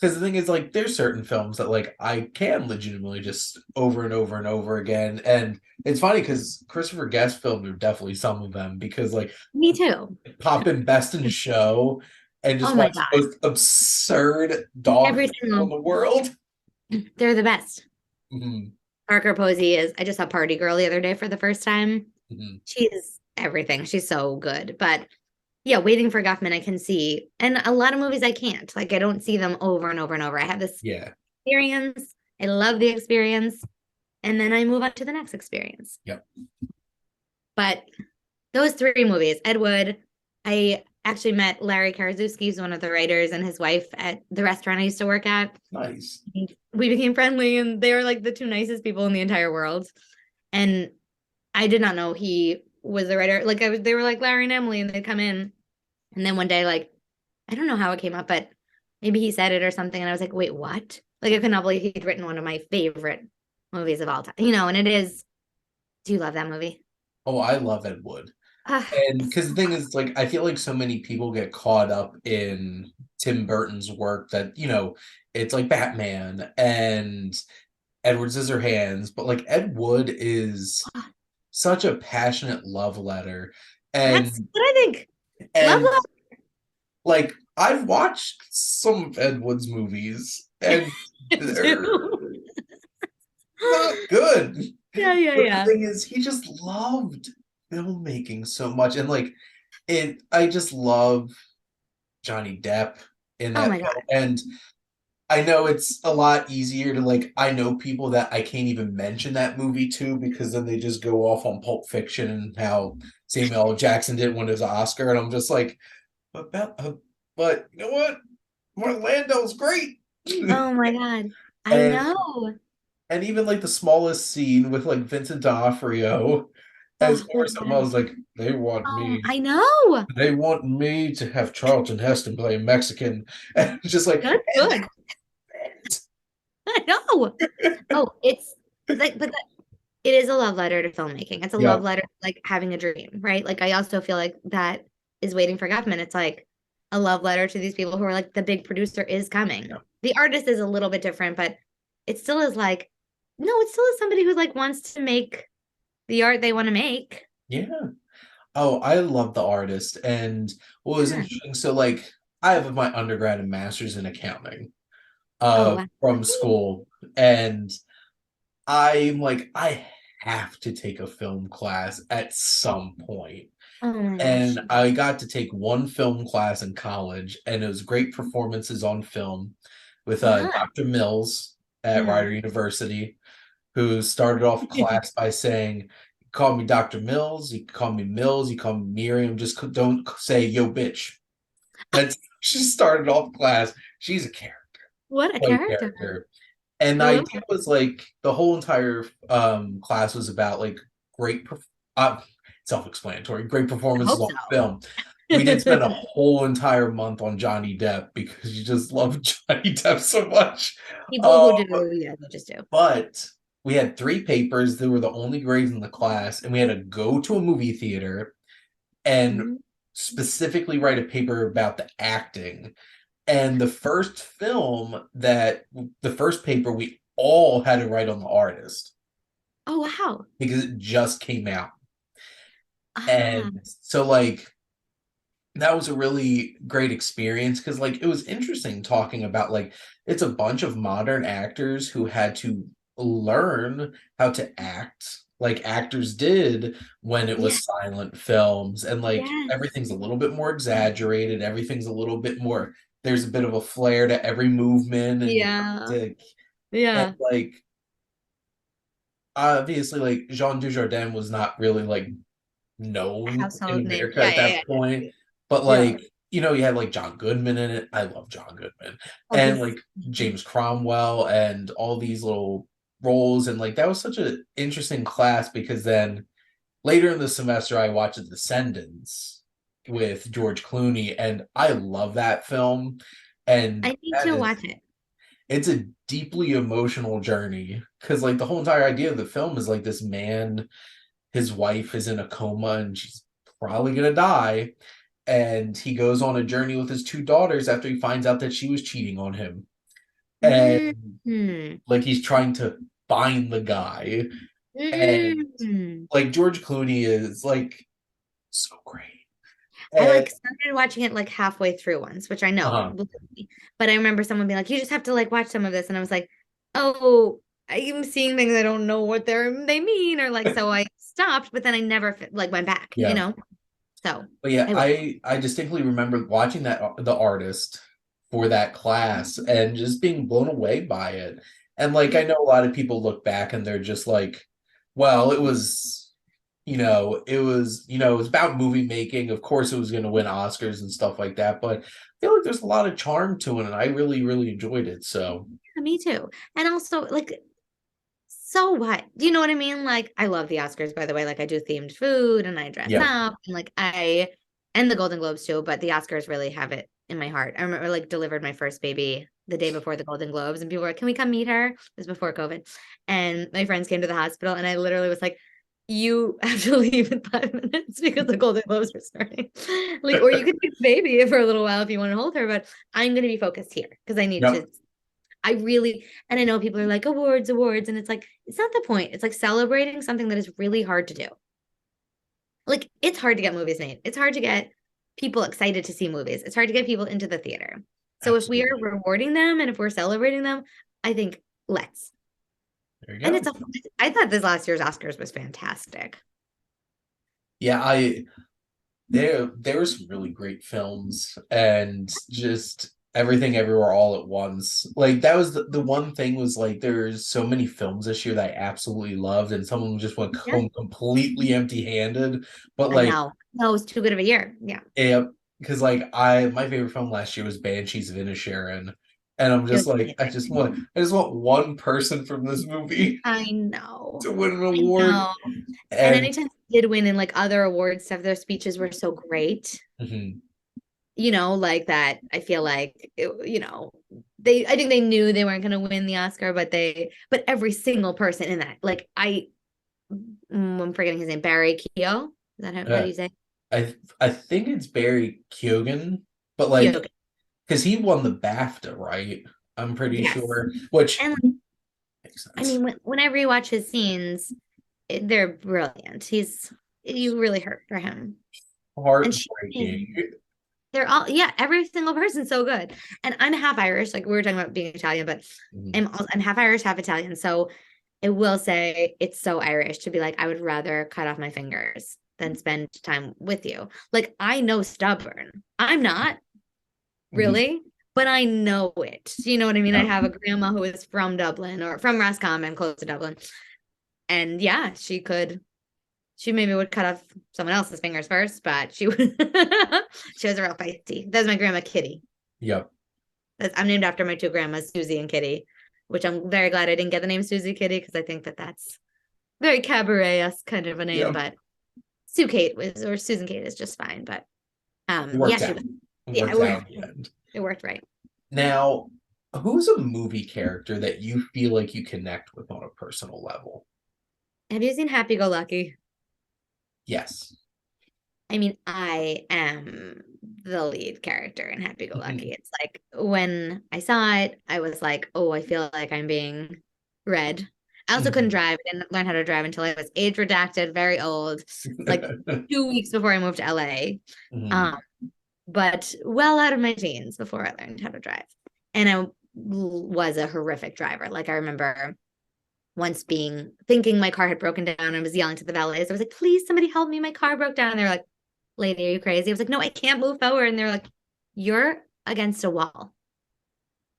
because the thing is, like, there's certain films that like I can legitimately just over and over and over again, and it's funny because Christopher Guest films are definitely some of them because like Me too. pop in Best in Show and Oh just my watch the God. most absurd dog Every film in single, the world. they're the best. Mhm, Parker Posey is, I just saw Party Girl the other day for the first time. mhm. She's everything. She's so good. But yeah, Waiting for Guffman, I can see. And a lot of movies I can't. Like, I don't see them over and over and over. I have this Yeah. experience. I love the experience. And then I move on to the next experience. Yep. But those three movies, Ed Wood, I actually met Larry Karaszewski, who's one of the writers, and his wife at the restaurant I used to work at. Nice. We became friendly, and they were like the two nicest people in the entire world. And I did not know he was the writer. Like they were like Larry and Emily, and they'd come in. And then one day, like, I don't know how it came up, but maybe he said it or something. And I was like, wait, what? Like, I could not believe he'd written one of my favorite movies of all time, and it is. Do you love that movie? Oh, I love Ed Wood. Ah, And it's because the thing is, like, I feel like so many people get caught up in Tim Burton's work that, it's like Batman and Edward Scissorhands, but like Ed Wood is ah, such a passionate love letter. that's And what I think. Love And that. like I've watched some of Ed Wood's movies and they're Too. not good. Yeah, yeah, But the yeah. thing is, he just loved filmmaking so much. And like I just love Johnny Depp in Oh that my God. film. And I know it's a lot easier to like, I know people that I can't even mention that movie to because then they just go off on Pulp Fiction and how Samuel L. Jackson didn't win his Oscar. And I'm just like, but you know what? Orlando's great. Oh my God. I and know. and even like the smallest scene with like Vincent D'Onofrio as Oh, the Orson Welles, best. like Oh, I know. they want me to have Charlton Heston play Mexican, and just like, That's good. I know. Oh, it's like, but it is a love letter to filmmaking. It's a yeah, love letter, like having a dream, right? Like I also feel like that is Waiting for Guffman. It's like a love letter to these people who are like the big producer is coming. yeah, The artist is a little bit different, but it still is like, no, it still is somebody who like wants to make the art they want to make. yeah. Oh, I love the artist, and what was Yeah. interesting. So, like, I have my undergrad and master's in accounting, Oh, wow. from school, and I'm like, I have to take a film class at some point. Oh my gosh. And I got to take one film class in college, and it was great performances on film with Yeah. Dr. Mills at Yeah. Rider University, who started off class by saying, "You call me Dr. Mills, you can call me Mills, you call me Miriam, just don't say yo bitch." That's she started off class. She's a character, What a quite a character. character. And I the love idea that. was like the whole entire class was about like great uh, self-explanatory, great I performances hope on so. film. We did spend a whole entire month on Johnny Depp because you just love Johnny Depp so much. People Um, who do, yeah, they just do. but we had three papers that were the only grades in the class, and we had to go to a movie theater and Mhm. specifically write a paper about the acting. And the first paper we all had to write on the artist Oh, wow. because it just came out. Ah, And so like that was a really great experience because like it was interesting talking about like it's a bunch of modern actors who had to learn how to act like actors did when it yeah. was silent films, and like Yes. everything's a little bit more exaggerated, everything's a little bit more, there's a bit of a flair to every movement, and you have Yeah. to, and Yeah. like obviously like Jean Dujardin was not really like known in Household name. America Yeah, at yeah, that yeah, point. But yeah. like, you know, you had like John Goodman in it. I love John Goodman. Oh, And he's like James Cromwell and all these little roles. And like that was such an interesting class because then later in the semester I watched The Descendants with George Clooney, and I love that film. And I need that to is, watch it. it's a deeply emotional journey because like the whole entire idea of the film is like this man, his wife is in a coma and she's probably gonna die, and he goes on a journey with his two daughters after he finds out that she was cheating on him, and Mm-hmm. like he's trying to find the guy, and Mm-hmm. like George Clooney is like so great. I And like started watching it like halfway through once, which I know, uh-huh, but I remember someone being like, "You just have to like watch some of this," and I was like, "Oh, I'm seeing things I don't know what they mean," or like, so I stopped, but then I never like went back, you yeah, know. So but yeah, I will. I distinctly remember watching that the artist for that class and just being blown away by it. And like I Yeah. know a lot of people look back and they're just like, well, it was, it was about movie making. Of course it was going to win Oscars and stuff like that, but I feel like there's a lot of charm to it and I really really enjoyed it. So, Yeah, me too. And also, like, so what? Do you know what I mean? Like, I love the Oscars, by the way. Like, I do themed food and I dress yeah. up and and the Golden Globes too, but the Oscars really have it in my heart. I remember like delivered my first baby the day before the Golden Globes and people were like, "Can we come meet her?" It was before COVID. And my friends came to the hospital and I literally was like, "You have to leave in 5 minutes because the Golden Globes are starting." Like, or you could take the baby for a little while if you want to hold her, but I'm going to be focused here because I need Yep. to. I really, and I know people are like, awards, awards. And it's like, it's not the point. It's like celebrating something that is really hard to do. Like, it's hard to get movies made. It's hard to get people excited to see movies. It's hard to get people into the theater. So if we are Absolutely. rewarding them and if we're celebrating them, I think let's. There you And go. it's a, I thought this last year's Oscars was fantastic. Yeah, I there were some really great films and just everything everywhere all at once. Like that was the one thing was like there's so many films this year that I absolutely loved and some of them just went Yeah. home completely empty-handed. But I like know. No, it was too good of a year. Yeah. yeah, because like I my favorite film last year was Banshees of Inisherin. And I'm It just was like amazing. I just want one person from this movie I know. to win an I award. know. And And anytime they did win in like other award stuff, their speeches were so great. mhm, Like that. I feel like, I think they knew they weren't going to win the Oscar, but every single person in that, like, I'm forgetting his name, Barry Keogh. Is that how uh, do you say? I think it's Barry Keoghan, but like Keogh. because he won the BAFTA, right? I'm pretty Yes. sure, which And like, makes I sense. mean, when I rewatch his scenes, they're brilliant. You really hurt for him. And she, Heartbreaking. they're all, yeah, every single person's so good. And I'm half Irish, like we were talking about being Italian, but Mhm. I'm half Irish, half Italian. So I will say it's so Irish to be like, I would rather cut off my fingers than spend time with you. Like, I know stubborn. I'm not Mhm. really, but I know it. You know what I mean? I Yeah. have a grandma who is from Dublin or from Roscommon, close to Dublin. And yeah, she maybe would cut off someone else's fingers first, but she would, she was a real feisty. That's my grandma Kitty. Yep. I'm named after my two grandmas, Susie and Kitty, which I'm very glad I didn't get the name Susie Kitty because I think that that's very cabaret-esque kind of a name, Yep. but Sue Kate was or Susan Kate is just fine. But It yeah, worked out. It yeah, worked out in the end. it worked right. Now, who's a movie character that you feel like you connect with on a personal level? Have you seen Happy Go Lucky? Yes. I mean, I am the lead character in Happy Go Lucky. It's like when I saw it, I was like, oh, I feel like I'm being read. I also couldn't drive. I didn't learn how to drive until I was age redacted, very old, like 2 weeks before I moved to LA. Mhm. Um, but well out of my teens before I learned how to drive. And I was a horrific driver. Like I remember once thinking my car had broken down and I was yelling to the valets. I was like, please, somebody help me. My car broke down. And they were like, lady, are you crazy? I was like, no, I can't move forward. And they're like, you're against a wall.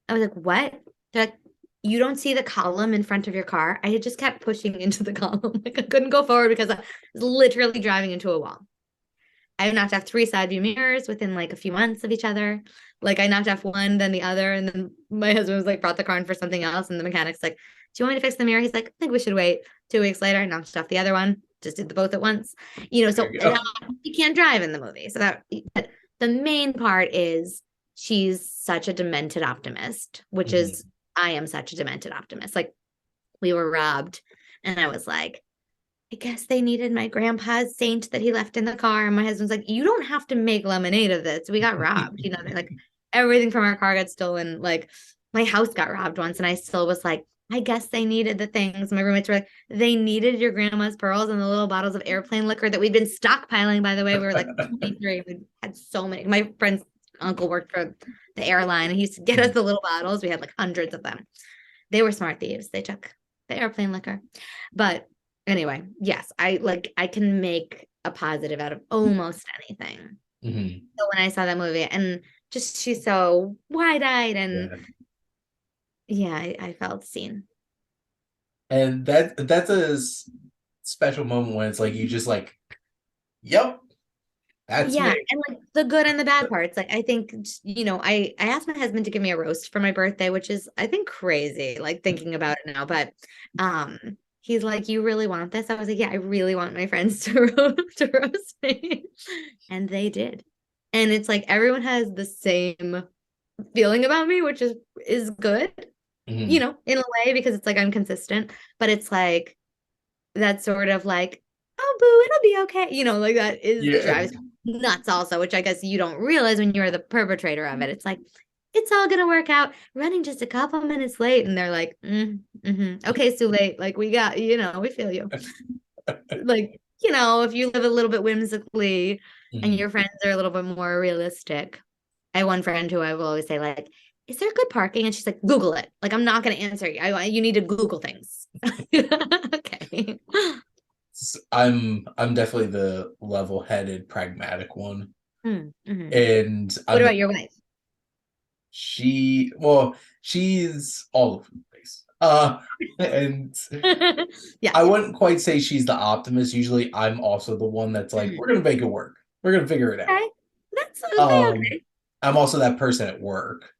I was like, what? They're like, you don't see the column in front of your car. I had just kept pushing into the column. Like I couldn't go forward because I was literally driving into a wall. I knocked off 3 side view mirrors within like a few months of each other. Like I knocked off one, then the other, and then my husband was like brought the car in for something else, and the mechanic's like, "Do you want me to fix the mirror?" He's like, "I think we should wait." 2 weeks later, I knocked off the other one. Just did the both at once. There So you now go. you can't drive in the movie. So that but the main part is she's such a demented optimist, which is Mhm. I am such a demented optimist. Like we were robbed, and I was like, I guess they needed my grandpa's saint that he left in the car. And my husband's like, you don't have to make lemonade of this. We got robbed. They're like everything from our car got stolen. Like my house got robbed once, and I still was like, I guess they needed the things. My roommates were like, they needed your grandma's pearls and the little bottles of airplane liquor that we'd been stockpiling, by the way. We were like 23. We had so many. My friend's uncle worked for the airline and he used to get us the little bottles. We had like hundreds of them. They were smart thieves. They took the airplane liquor. But anyway, yes, I can make a positive out of almost anything. Mhm. So when I saw that movie and just she's so wide-eyed and Yeah. yeah, I felt seen. And that's a special moment when it's like you just like, yep, that's Yeah, me. and like the good and the bad parts. Like I think, I asked my husband to give me a roast for my birthday, which is I think crazy, like thinking about it now. But um he's like, you really want this? I was like, yeah, I really want my friends to roast me. And they did. And it's like everyone has the same feeling about me, which is good, Mhm. in a way, because it's like I'm consistent, but it's like that sort of like, oh boo, it'll be okay. Like that is Yeah. drives nuts also, which I guess you don't realize when you're the perpetrator of it. It's like, it's all gonna work out. Running just a couple minutes late, and they're like, okay, Sue late. Like we got, we feel you. Like, if you live a little bit whimsically, and Mhm. your friends are a little bit more realistic. I have one friend who I will always say, like, is there good parking? And she's like, Google it. Like, I'm not going to answer you. You need to Google things. Okay. I'm definitely the level-headed, pragmatic one, Mm-hmm. and What I'm the about your wife? she's all over the place. And I Yes. wouldn't quite say she's the optimist. Usually, I'm also the one that's like, Mm. we're gonna make it work. We're gonna figure it out. Okay. That's okay. Um, Okay. I'm also that person at work.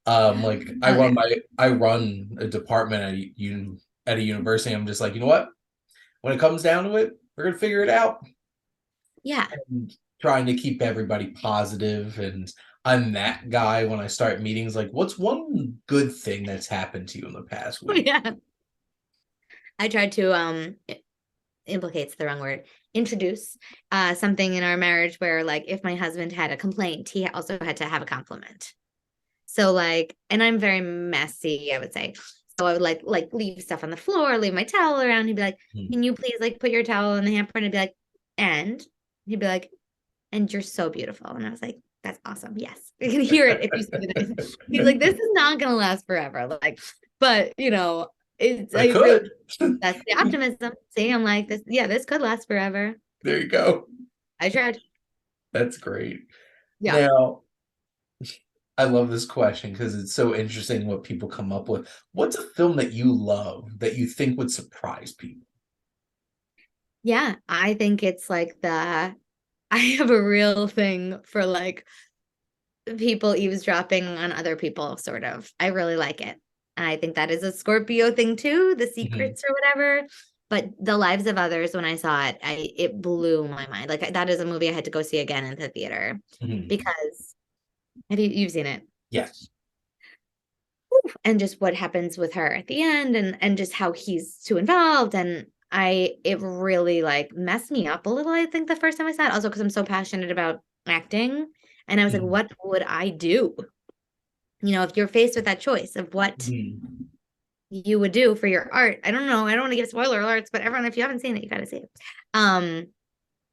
Like Okay. I run a department at a university. I'm just like, you know what? When it comes down to it, we're gonna figure it out. Yeah. And trying to keep everybody positive, and I'm that guy when I start meetings. Like, what's one good thing that's happened to you in the past week? Yeah. I tried to implicates the wrong word, introduce something in our marriage where, like, if my husband had a complaint, he also had to have a compliment. So, like, and I'm very messy, I would say. So I would like leave stuff on the floor, leave my towel around. He'd be like, Hmm. can you please like put your towel in the hamper? And I'd be like, and he'd be like, and you're so beautiful. And I was like, that's awesome. Yes. You can hear it if you see it. He's like, this is not gonna last forever. Like, but it's But it I really could. that's the optimism. See, I'm like this, yeah, this could last forever. There you go. I tried. That's great. Yeah. Now, I love this question because it's so interesting what people come up with. What's a film that you love that you think would surprise people? Yeah. I think it's like I have a real thing for like people eavesdropping on other people, sort of. I really like it. I think that is a Scorpio thing too, the Mhm, secrets or whatever. But the lives of others, when I saw it, it blew my mind. Like, that is a movie I had to go see again in the theater mhm. because you've seen it? Yes. And just what happens with her at the end, and just how he's too involved, and it really like messed me up a little, I think, the first time I saw it, also because I'm so passionate about acting, and I was like, Mhm, what would I do, if you're faced with that choice of what mhm. you would do for your art. I don't know, I don't want to give spoiler alerts, but everyone, if you haven't seen it, you got to see it. um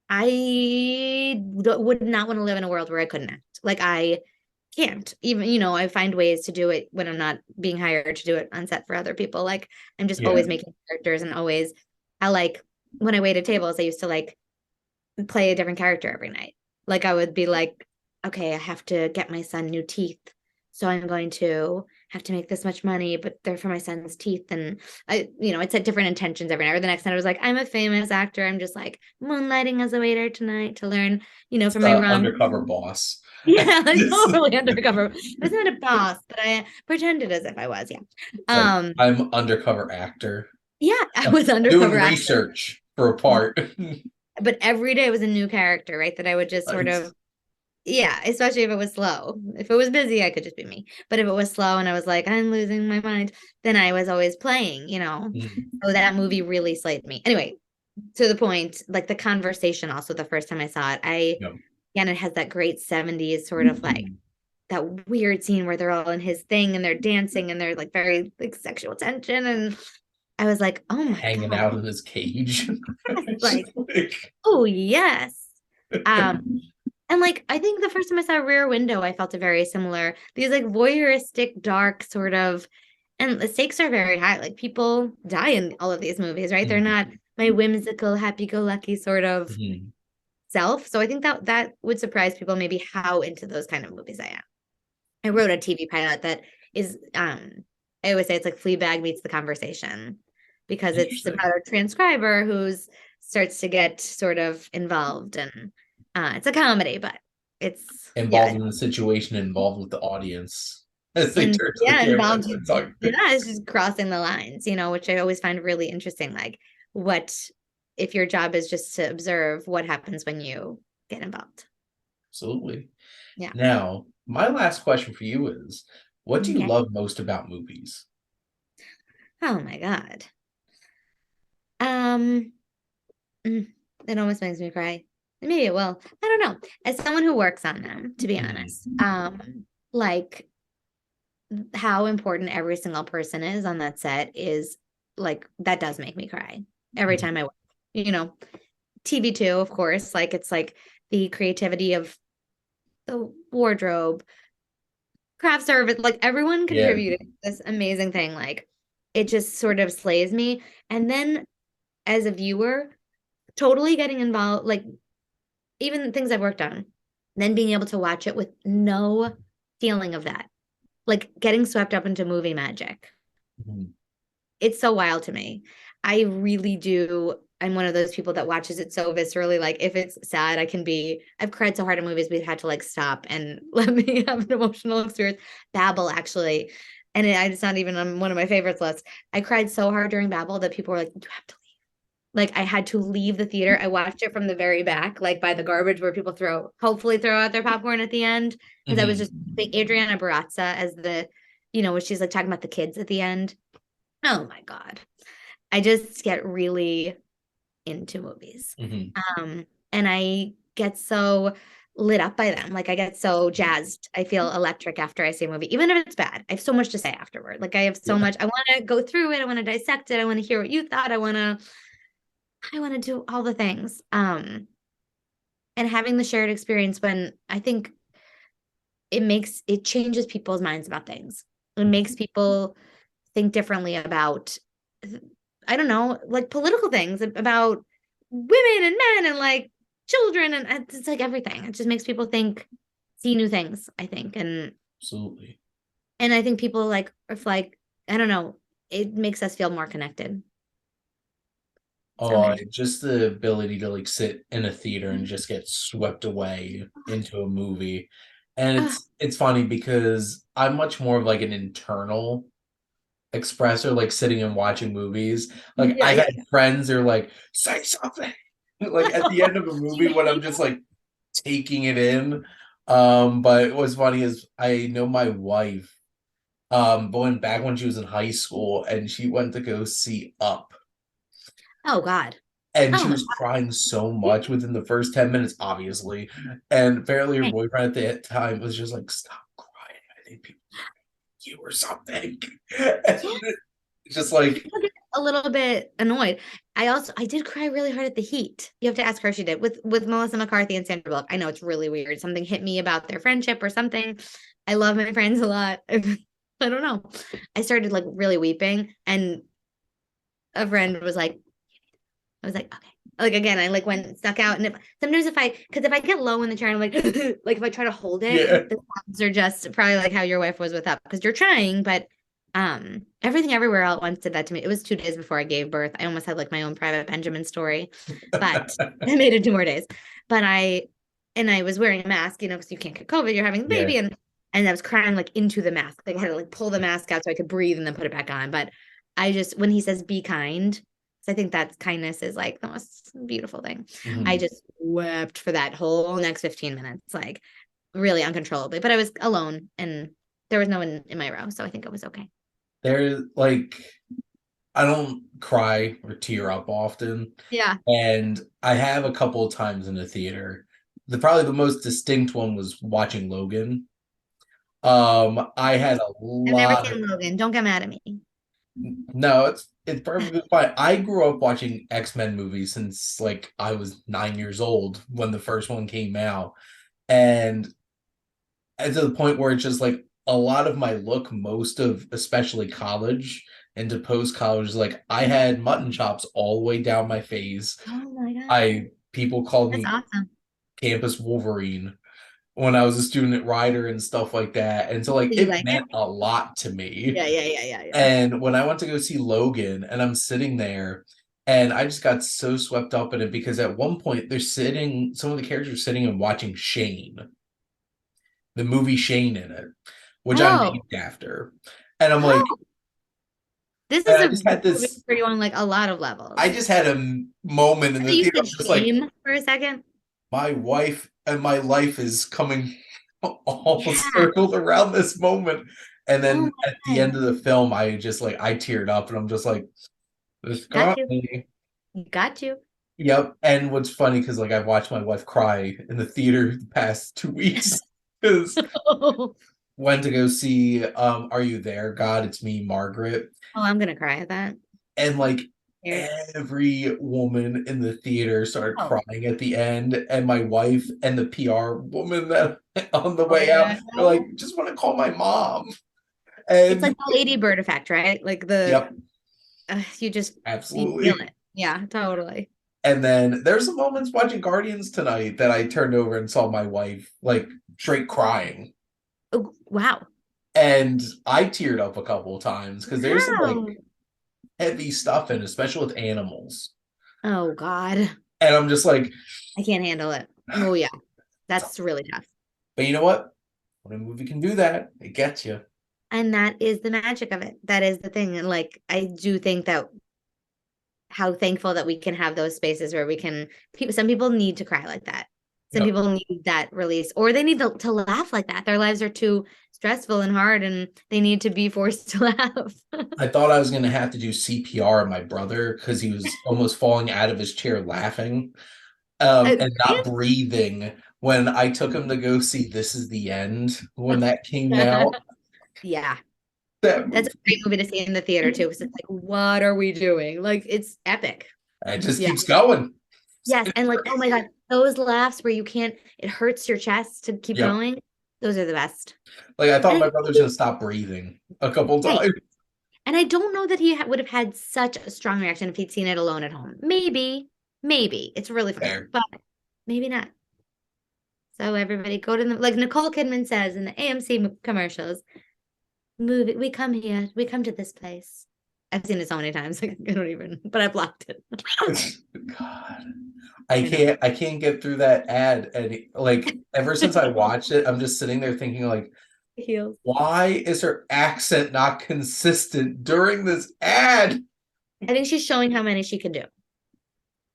would not want to live in a world where I couldn't act. Like, I can't even, I find ways to do it when I'm not being hired to do it on set for other people. Like, I'm just Yeah. always making characters, and always, I like, when I waited tables, I used to like play a different character every night. Like, I would be like, okay, I have to get my son new teeth. So I'm going to have to make this much money, but they're for my son's teeth. And I'd set different intentions every night. Or the next night I was like, I'm a famous actor. I'm just like moonlighting as a waiter tonight to learn, It's from my the rom. undercover boss. Yeah, like Just totally undercover. I was not a boss, but I pretended as if I was. Yeah. it's like Um, I'm undercover actor. yeah, I was Doing undercover actor. research for a part. But every day was a new character, right? That I would just sort of, Nice. yeah, especially if it was slow. If it was busy, I could just be me. But if it was slow and I was like, I'm losing my mind, then I was always playing. Mhm. So that movie really slayed me. Anyway, to the point, like the conversation, also the first time I saw it, Yep. and it has that great 70s sort of like that weird scene where they're all in his thing and they're dancing and they're like very like sexual tension. And I was like, oh my Hanging God, out in his cage. yes, It's just like, like oh yes. Um, And like, I think the first time I saw Rear Window, I felt a very similar, these like voyeuristic, dark sort of, and the stakes are very high. Like, people die in all of these movies, right? They're Mhm, not my whimsical, happy-go-lucky sort of mhm. self. So I think that would surprise people, maybe how into those kind of movies I am. I wrote a TV pilot that is, I always say it's like Fleabag meets The Conversation, because it's Interesting. about a transcriber who's starts to get sort of involved, and it's a comedy, but it's, Involved yeah, in the situation, involved with the audience as they and turn to the yeah, camera involved. and talk. Yeah, it's just crossing the lines, which I always find really interesting. Like, what if your job is just to observe what happens when you get involved? Absolutely. Yeah. Now, my last question for you is, what do you Okay. love most about movies? Oh my God. Um, mm, it almost makes me cry. Maybe it will. I don't know. As someone who works on them, to be honest, Mhm, like, how important every single person is on that set is, like, that does make me cry every mhm, time I work. You know, TV too, of course. Like, it's like the creativity of the wardrobe, craft service, like everyone Yeah. contributed to this amazing thing. Like it just sort of slays me. And then as a viewer, totally getting involved, like even things I've worked on, then being able to watch it with no feeling of that, like getting swept up into movie magic. Mhm. It's so wild to me. I really do. I'm one of those people that watches it so viscerally. Like if it's sad, I've cried so hard in movies, we've had to like stop and let me have an emotional experience. Babel, actually. And it's not even on one of my favorites lists. I cried so hard during Babel that people were like, you have to leave. Like I had to leave the theater. I watched it from the very back, like by the garbage where people hopefully throw out their popcorn at the end. Because I was Mhm. just Adriana Barazza as when she's like talking about the kids at the end. Oh my God. I just get really into movies. Mhm. And I get so lit up by them. Like I get so jazzed. I feel electric after I see a movie, even if it's bad. I have so much to say afterward. Like I have so Yeah. much. I want to go through it. I want to dissect it. I want to hear what you thought. I want to do all the things. And having the shared experience when I think it changes people's minds about things. It makes people think differently about, I don't know, like political things, about women and men and like children, and it's like everything. It just makes people see new things, I think. Absolutely. And I think people like reflect, I don't know, it makes us feel more connected Oh, somehow. just the ability to like sit in a theater and just get swept away into a movie. And Oh, it's funny because I'm much more of like an internal expressor, like sitting and watching movies. Like yeah, I've yeah, had friends that are like, say something. Like at the end of a movie when I'm just like taking it in. But what's funny is I know my wife, going back when she was in high school and she went to go see Up. oh God. And Oh she my was crying so much within the first 10 minutes, obviously. And apparently her God. boyfriend at that time was just like, stop crying. I think people like you or something. And it's just like, People get a little bit annoyed. I did cry really hard at the Heat. You have to ask her if she did with Melissa McCarthy and Sandra Bullock. I know it's really weird. Something hit me about their friendship or something. I love my friends a lot. I don't know. I started like really weeping, and a friend was like, I was like, okay. Like again, I like went stuck out, and if I get low in the chair, I'm like, like if I try to hold it, yeah. the sounds are just probably like how your wife was with Up, because you're trying, but everything everywhere all at once did that to me. It was 2 days before I gave birth. I almost had like my own private Benjamin story, but I made it 2 more days. But I was wearing a mask, because you can't get COVID. You're having the Yeah. baby, and I was crying like into the mask. Like I had to like pull the mask out so I could breathe and then put it back on. But when he says be kind. So I think that kindness is like the most beautiful thing. I Mhm. just wept for that whole next 15 minutes, like really uncontrollably. But I was alone and there was no one in my row. So I think it was okay. There's like, I don't cry or tear up often. Yeah. And I have a couple of times in the theater. Probably the most distinct one was watching Logan. I had a I've never lot of seen Logan. Don't get mad at me. no, it's perfectly fine. I grew up watching X-Men movies since like I was 9 years old when the first one came out. And to the point where it's just like a lot of my look, most of especially college into post college, like I had mutton chops all the way down my face. Oh my God. I People called That's me awesome. Campus Wolverine when I was a student at Rider and stuff like that. And so like You it like it? meant a lot to me. Yeah, yeah, yeah, yeah, yeah. And when I went to go see Logan and I'm sitting there and I just got so swept up in it because at one point some of the characters are sitting and watching Shane, the movie Shane in it, which I'm Oh, named after. And I'm like, oh, this and is I a just had movie this, for you on like a lot of I levels. just had a moment in I thought the you theater. said I'm just like, shame for a second. my wife and my life is coming all Yeah. circled around this moment. And Oh then at my the God. end of the film, I teared up and I'm just like, this Got got you. me. Got you. Yep. And what's funny, because like I've watched my wife cry in the theater the past 2 weeks because Oh, went to go see Are You There, God? It's Me, Margaret. I'm gonna cry at that. And like Scared. every woman in the theater started Oh, crying at the end, and my wife and the PR woman that on the oh way out yeah. are like, just want to call my mom. It's like And the Lady Bird effect, right? Like yep, you feel absolutely. it. Yeah, totally. And then there's some moments watching Guardians tonight that I turned over and saw my wife like straight crying. Oh, wow. And I teared up a couple of times because there's some like Wow. heavy stuff in, especially with animals. Oh God. And I'm just like, I can't handle it. Oh yeah. That's really tough. but you know what? When a movie can do that, it gets you. And that is the magic of it. That is the thing. And like I do think that how thankful that we can have those spaces where we can some people need to cry like that. Some Yep. people need that release or they need to laugh like that. Their lives are too stressful and hard and they need to be forced to laugh. I thought I was going to have to do CPR on my brother because he was almost falling out of his chair laughing and not breathing when I took him to go see This Is the End when that came out. Yeah. That That's a great movie to see in the theater too, because it's like, what are we doing? Like it's epic. it just Yeah. keeps going. Yes. And like, oh my God, those laughs where you can't, it hurts your chest to keep Yep. going. Those are the best. Like I thought And my brother was going to stop breathing a couple right. times. And I don't know that he would have had such a strong reaction if he'd seen it alone at home. Maybe it's really funny, Fair. but maybe not. So everybody go to the, like Nicole Kidman says in the AMC commercials, movie, we come here, we come to this place. I've seen it so many times, like, I don't even, but I blocked it. God. I know. I can't get through that ad and like ever since I watched it, I'm just sitting there thinking like, Heels. why is her accent not consistent during this ad? I think she's showing how many she can do She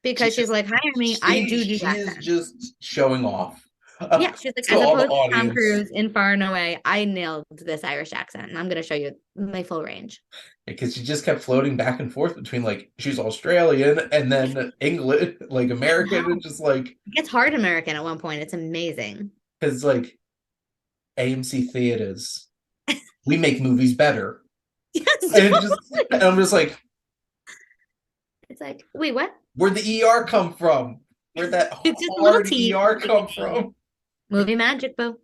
because she's just like, hire me. I do she is accents. just showing off Yeah, she's like, to as all the opposed to Tom audience Cruise in Far and Away, I nailed this Irish accent, and I'm going to show you my full range. because she just kept floating back and forth between like she's Australian and then England, like American, Wow. and just like It gets hard American at one point. It's amazing. because like AMC theaters, we make movies better, Yes. and I'm just like, It's like, wait, what? where'd the ER come from? Where'd that It's just a little hard tea. ER come from? Movie magic, boo.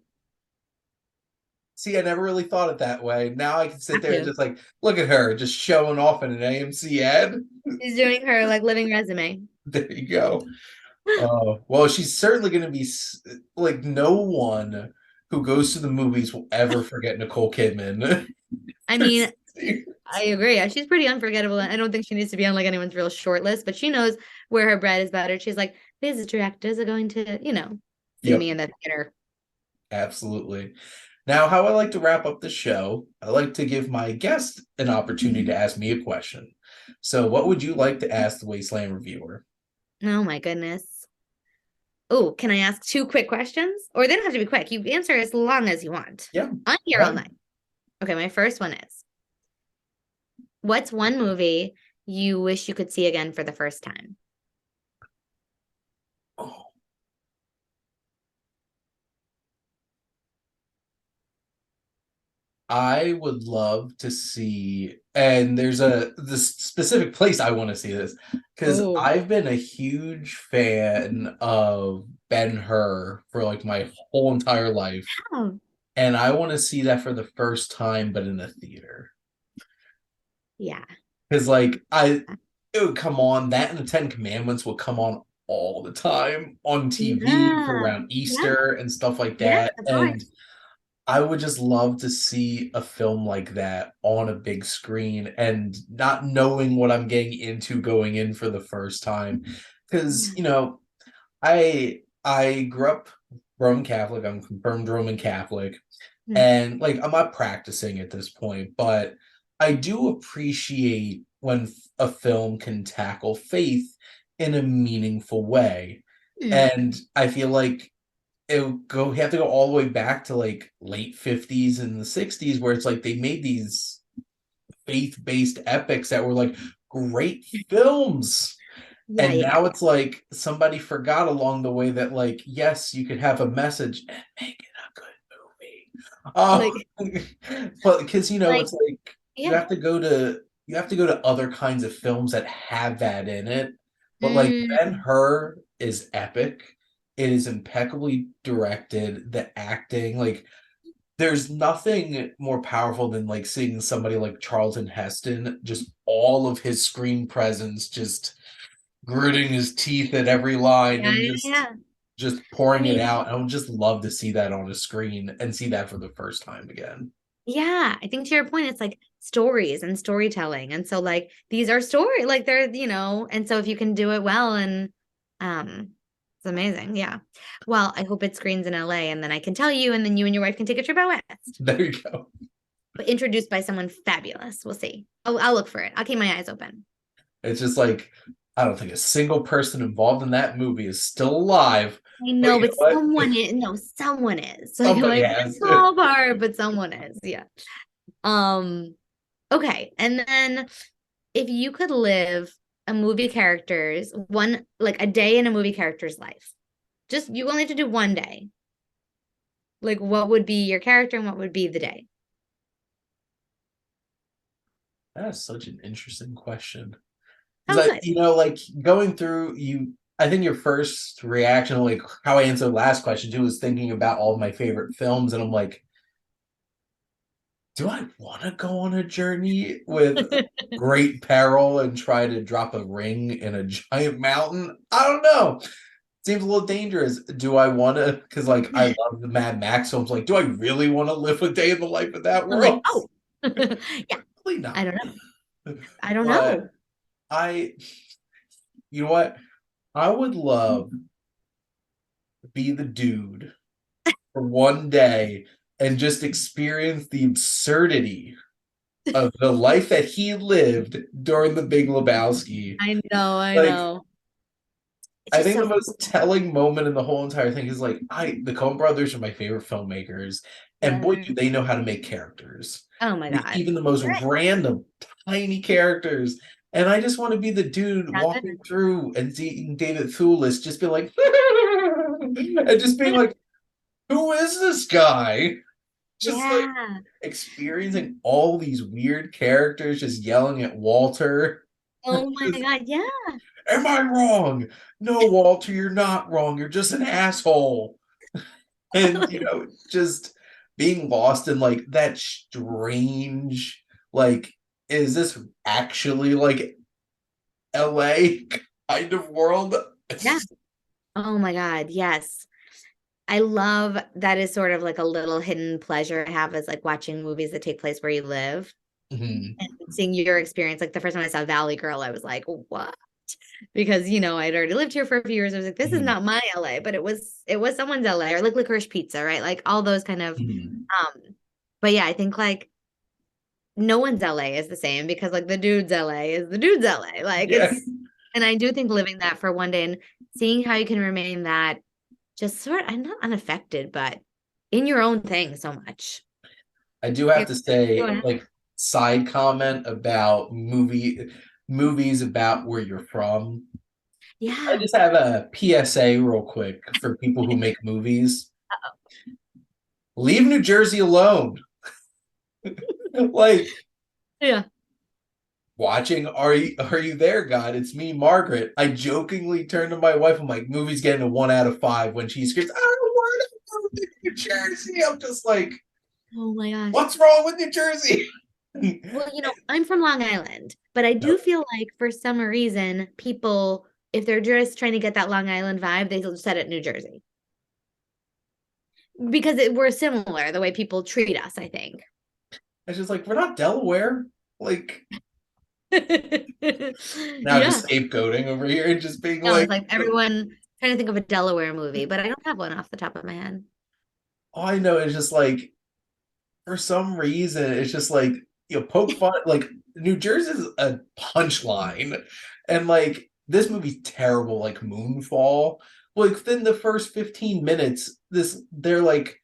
See, I never really thought it that way. Now I can sit Have there and to. just like look at her just showing off in an AMC ad. She's doing her like living resume. There you go. Well, she's certainly going to be like no one who goes to the movies will ever forget Nicole Kidman. I mean, I agree. She's pretty unforgettable. I don't think she needs to be on like anyone's real short list, but she knows where her bread is buttered. She's like, these directors are going to, see Yep, me in the theater. absolutely. Now, how I like to wrap up the show, I like to give my guest an opportunity to ask me a question. So, what would you like to ask the Wasteland Reviewer? Oh my goodness. Oh, can I ask two quick questions? Or they don't have to be quick. You answer as long as you want. Yeah, I'm here all night. Okay, my first one is, what's one movie you wish you could see again for the first time? Oh, I would love to see, and there's this specific place I want to see this because Oh, I've been a huge fan of Ben-Hur for like my whole entire life, oh, and I want to see that for the first time, but in a theater. yeah. Because it would come on, that and the Ten Commandments would come on all the time on TV for Yeah. around Yeah. Easter and stuff like Yeah, that, of and course. I would just love to see a film like that on a big screen and not knowing what I'm getting into going in for the first time. Because, Yeah. I grew up Roman Catholic, I'm confirmed Roman Catholic, Mm. and like I'm not practicing at this point, but I do appreciate when a film can tackle faith in a meaningful way. Mm. And I feel like you have to go all the way back to like late 50s and the 60s where it's like they made these faith-based epics that were like great films, Yeah, and yeah, now it's like somebody forgot along the way that like yes you could have a message and make it a good movie, yeah. Like, but because like, it's like you yeah. have to go to you have to go to other kinds of films that have that in it. But like Mm, Ben-Hur is epic. It is impeccably directed. The acting, like there's nothing more powerful than like seeing somebody like Charlton Heston, just all of his screen presence, just gritting his teeth at every line yeah, and yeah, yeah. just I pouring it mean, out. I would just love to see that on a screen and see that for the first time again. yeah, I think to your point, it's like stories and storytelling. And so like these are story, like they're, and so if you can do it well and it's amazing. Yeah. Well, I hope it screens in LA and then I can tell you and then you and your wife can take a trip out west. There you go. But introduced by someone fabulous. We'll see. I'll look for it. I'll keep my eyes open. It's just like I don't think a single person involved in that movie is still alive. I But know, you know but what? someone is. No, someone is. Like it Somebody might be a has. small part, but someone is. Yeah. Um, okay. And then if you could live a movie character's one, like a day in a movie character's life, just you only have to do one day. Like, what would be your character and what would be the day? That's such an interesting question. Oh, Because good. like going through I think your first reaction, like how I answered the last question too, was thinking about all my favorite films, and I'm like, do I want to go on a journey with great peril and try to drop a ring in a giant mountain? I don't know. Seems a little dangerous. Do I want to? Because like I love the Mad Max films. Like, do I really want to live a day in the life of that I'm like, world? oh, yeah. Probably I not. don't know. I don't But know. I, you know what? I would love to be the dude for one day and just experience the absurdity of the life that he lived during the Big Lebowski. I know. I Like, know. It's I just think so the most cool. telling moment in the whole entire thing is like, the Coen brothers are my favorite filmmakers, and boy, Yeah. do they know how to make characters. Oh my Like, God. even the most Right. random, tiny characters. And I just want to be the dude Not good. walking through and seeing David Thewlis just be like, and just being like, who is this guy? Just like Yeah. experiencing all these weird characters just yelling at Walter. Oh my Just, God. Yeah. am I wrong? No, Walter, you're not wrong. You're just an asshole. And just being lost in like that strange, like, is this actually like LA kind of world? Yeah. Oh my God. Yes. I love that is sort of like a little hidden pleasure I have is like watching movies that take place where you live Mhm. and seeing your experience. Like the first time I saw Valley Girl, I was like, what? Because I'd already lived here for a few years. I was like, this is Mhm. not my LA, but it was someone's LA or like Licorice Pizza, right? Like all those kind of Mhm. but yeah, I think like no one's LA is the same because like the dude's LA is the dude's LA. Like Yeah, and I do think living that for one day and seeing how you can remain that just sort of, I'm not unaffected, but in your own thing so much. I do have Yeah. to Go say, ahead. like, side comment about movies about where you're from. I Yeah. just have a PSA real quick for people who make movies. Leave New Jersey alone. Like Yeah. watching Are You There, God? It's me, Margaret. I jokingly turned to my wife. I'm like, movie's getting a 1 out of 5 when she screams, I don't want to go to New Jersey. I'm just like, Oh my gosh. what's wrong with New Jersey? Well, I'm from Long Island, but I do feel like for some reason, people, if they're just trying to get that Long Island vibe, they set it New Jersey because we're similar the way people treat us, I think. It's just like, we're not Delaware. Like, now just Yeah. scapegoating over here and just being No, like, it's like everyone trying to think of a Delaware movie, but I don't have one off the top of my head. all I know is just like, for some reason, it's just like, poke fun. Like, New Jersey's a punchline. And like, this movie's terrible, like Moonfall. Like, within the first 15 minutes, they're like,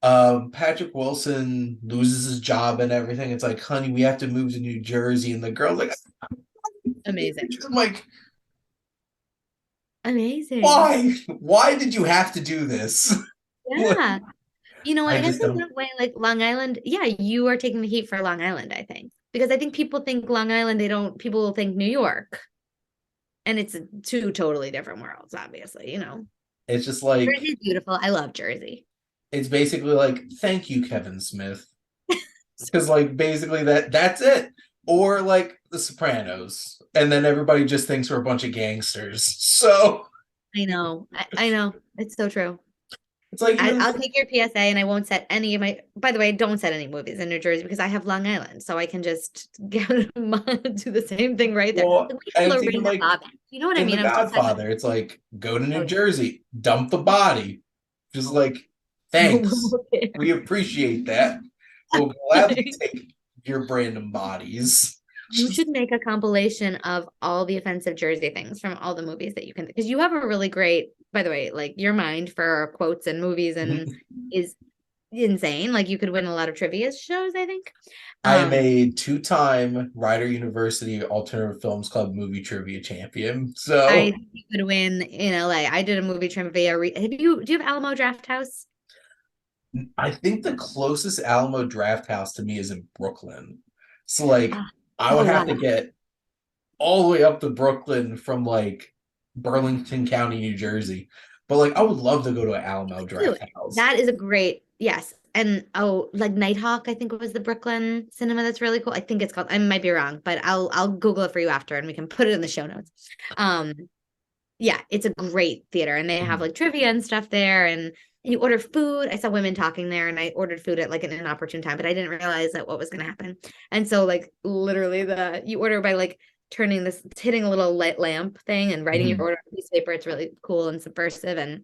Patrick Wilson loses his job and everything. It's like, honey, we have to move to New Jersey. And the girl's like, Amazing. I'm like, Amazing. why? Why did you have to do this? Like, Yeah. I I guess just in don't. that way, like Long Island, yeah, you are taking the heat for Long Island, I think. because I think people think Long Island, people will think New York. And it's two totally different worlds, obviously, you know. It's just like, Jersey's beautiful. I love Jersey. it's basically like, thank you, Kevin Smith. Because like basically that's it. Or like The Sopranos. And then everybody just thinks we're a bunch of gangsters. So I know. I know. It's so true. it's like even I'll take your PSA and I won't set any of my, by the way, don't set any movies in New Jersey because I have Long Island. So I can just do the same thing right there. well, Like we have and it's even Lorena like Bobbitt. You know what I in The mean? I'm just talking. Godfather, it's like go to New Oh, Jersey, dump the body. Just like, no thanks. one will We appreciate that. We'll gladly care. take your random bodies. You should make a compilation of all the offensive Jersey things from all the movies that you can, because you have a really great, by the way, like your mind for quotes and movies and is insane. Like you could win a lot of trivia shows, I think. I am Um, a two-time Rider University Alternative Films Club movie trivia champion. I So think you could win in LA. I did a movie trivia. Do you have Alamo Draft House? I think the closest Alamo Draft House to me is in Brooklyn. So like Ah, I would oh have wow. to get all the way up to Brooklyn from like Burlington County, New Jersey. But like I would love to go to an Alamo Do Draft it. House. That is a great, yes. And oh, like Nighthawk, I think it was the Brooklyn cinema that's really cool. I think it's called, I might be wrong, but I'll Google it for you after and we can put it in the show notes. Um, yeah, it's a great theater and they have Mhm. like trivia and stuff there and you order food. I saw women talking there and I ordered food at like an inopportune time, but I didn't realize that what was going to happen. And so like literally you order by like turning this, hitting a little light lamp thing and writing your Mhm. order on a piece of paper. It's really cool and subversive. And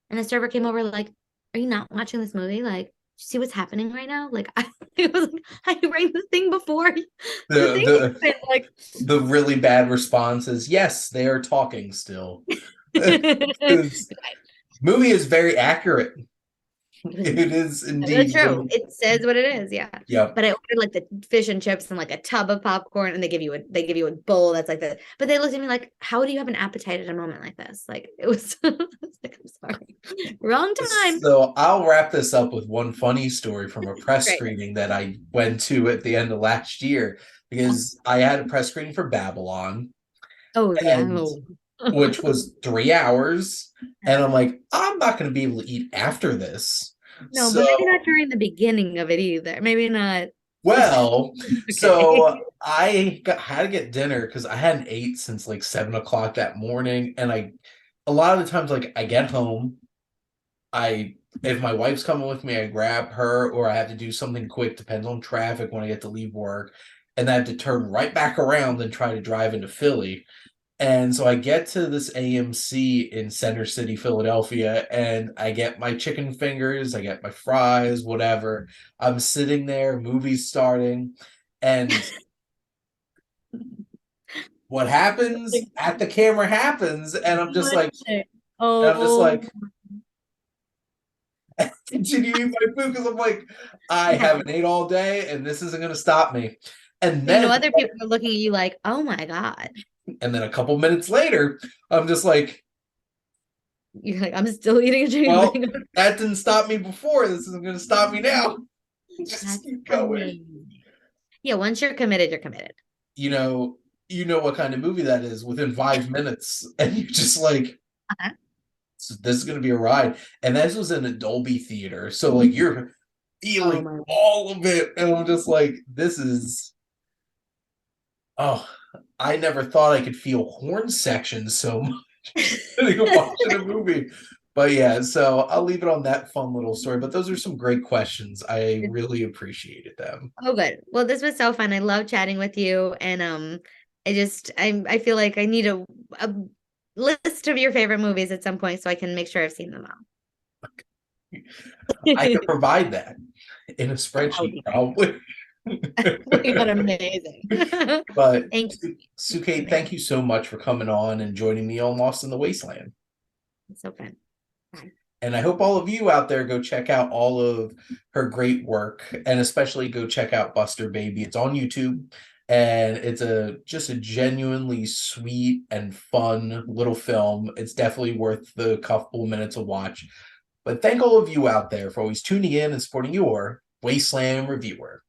the server came over like, are you not watching this movie? Like, see what's happening right now? Like I was like, I rang the thing before the The thing the happened. Like the really bad response is yes, they are talking still. Because movie is very accurate. It is That's indeed. true. It says what it is, yeah. Yep. But I ordered like the fish and chips and like a tub of popcorn, and they give you a bowl that's like that. But they looked at me like, "How do you have an appetite at a moment like this?" Like it was, I was like, "I'm sorry, wrong time." So I'll wrap this up with one funny story from a press Great. screening that I went to at the end of last year because I had a press screening for Babylon, Oh yeah. and Oh. which was 3 hours. And I'm like, I'm not going to be able to eat after this. No, but maybe So, not during the beginning of it either. Maybe not. well, Okay. so had to get dinner because I hadn't ate since like 7 o'clock that morning. And a lot of the times, like I get home, if my wife's coming with me, I grab her or I have to do something quick, depends on traffic when I get to leave work. And I have to turn right back around and try to drive into Philly. And so I get to this AMC in Center City, Philadelphia, and I get my chicken fingers, I get my fries, whatever. I'm sitting there, movie's starting, and what happens at the camera happens, and I'm just like, and I'm just Oh, like, continue eating my food because I'm like, I yeah. haven't ate all day, and this isn't gonna stop me. And You know, then, other people are looking at you like, "Oh my God." and then a couple minutes later, I'm just like, You're like, "I'm still eating a chicken well, finger." that didn't stop me before. This isn't gonna stop me now. Just That's keep going. amazing. Yeah, once you're committed, you're committed. You know, you know what kind of movie that is within 5 minutes, and you're just like, Uh-huh. this is gonna be a ride. And this was in a Dolby theater, so like you're Oh feeling my. all of it, and I'm just like, this is oh, I never thought I could feel horn sections so much watching a movie. But yeah, so I'll leave it on that fun little story. But those are some great questions. I really appreciated them. Oh, good. Well, this was so fun. I love chatting with you, and I feel like I need a list of your favorite movies at some point so I can make sure I've seen them all. I could provide that in a That would spreadsheet, be great. probably. Oh my God, amazing. But Thank you. Suke, Amazing. thank you so much for coming on and joining me on Lost in the Wasteland. It's so fun. Bye. And I hope all of you out there go check out all of her great work, and especially go check out Buster Baby. It's on YouTube, and it's a just a genuinely sweet and fun little film. It's definitely worth the couple minutes of watch. But thank all of you out there for always tuning in and supporting your Wasteland Reviewer.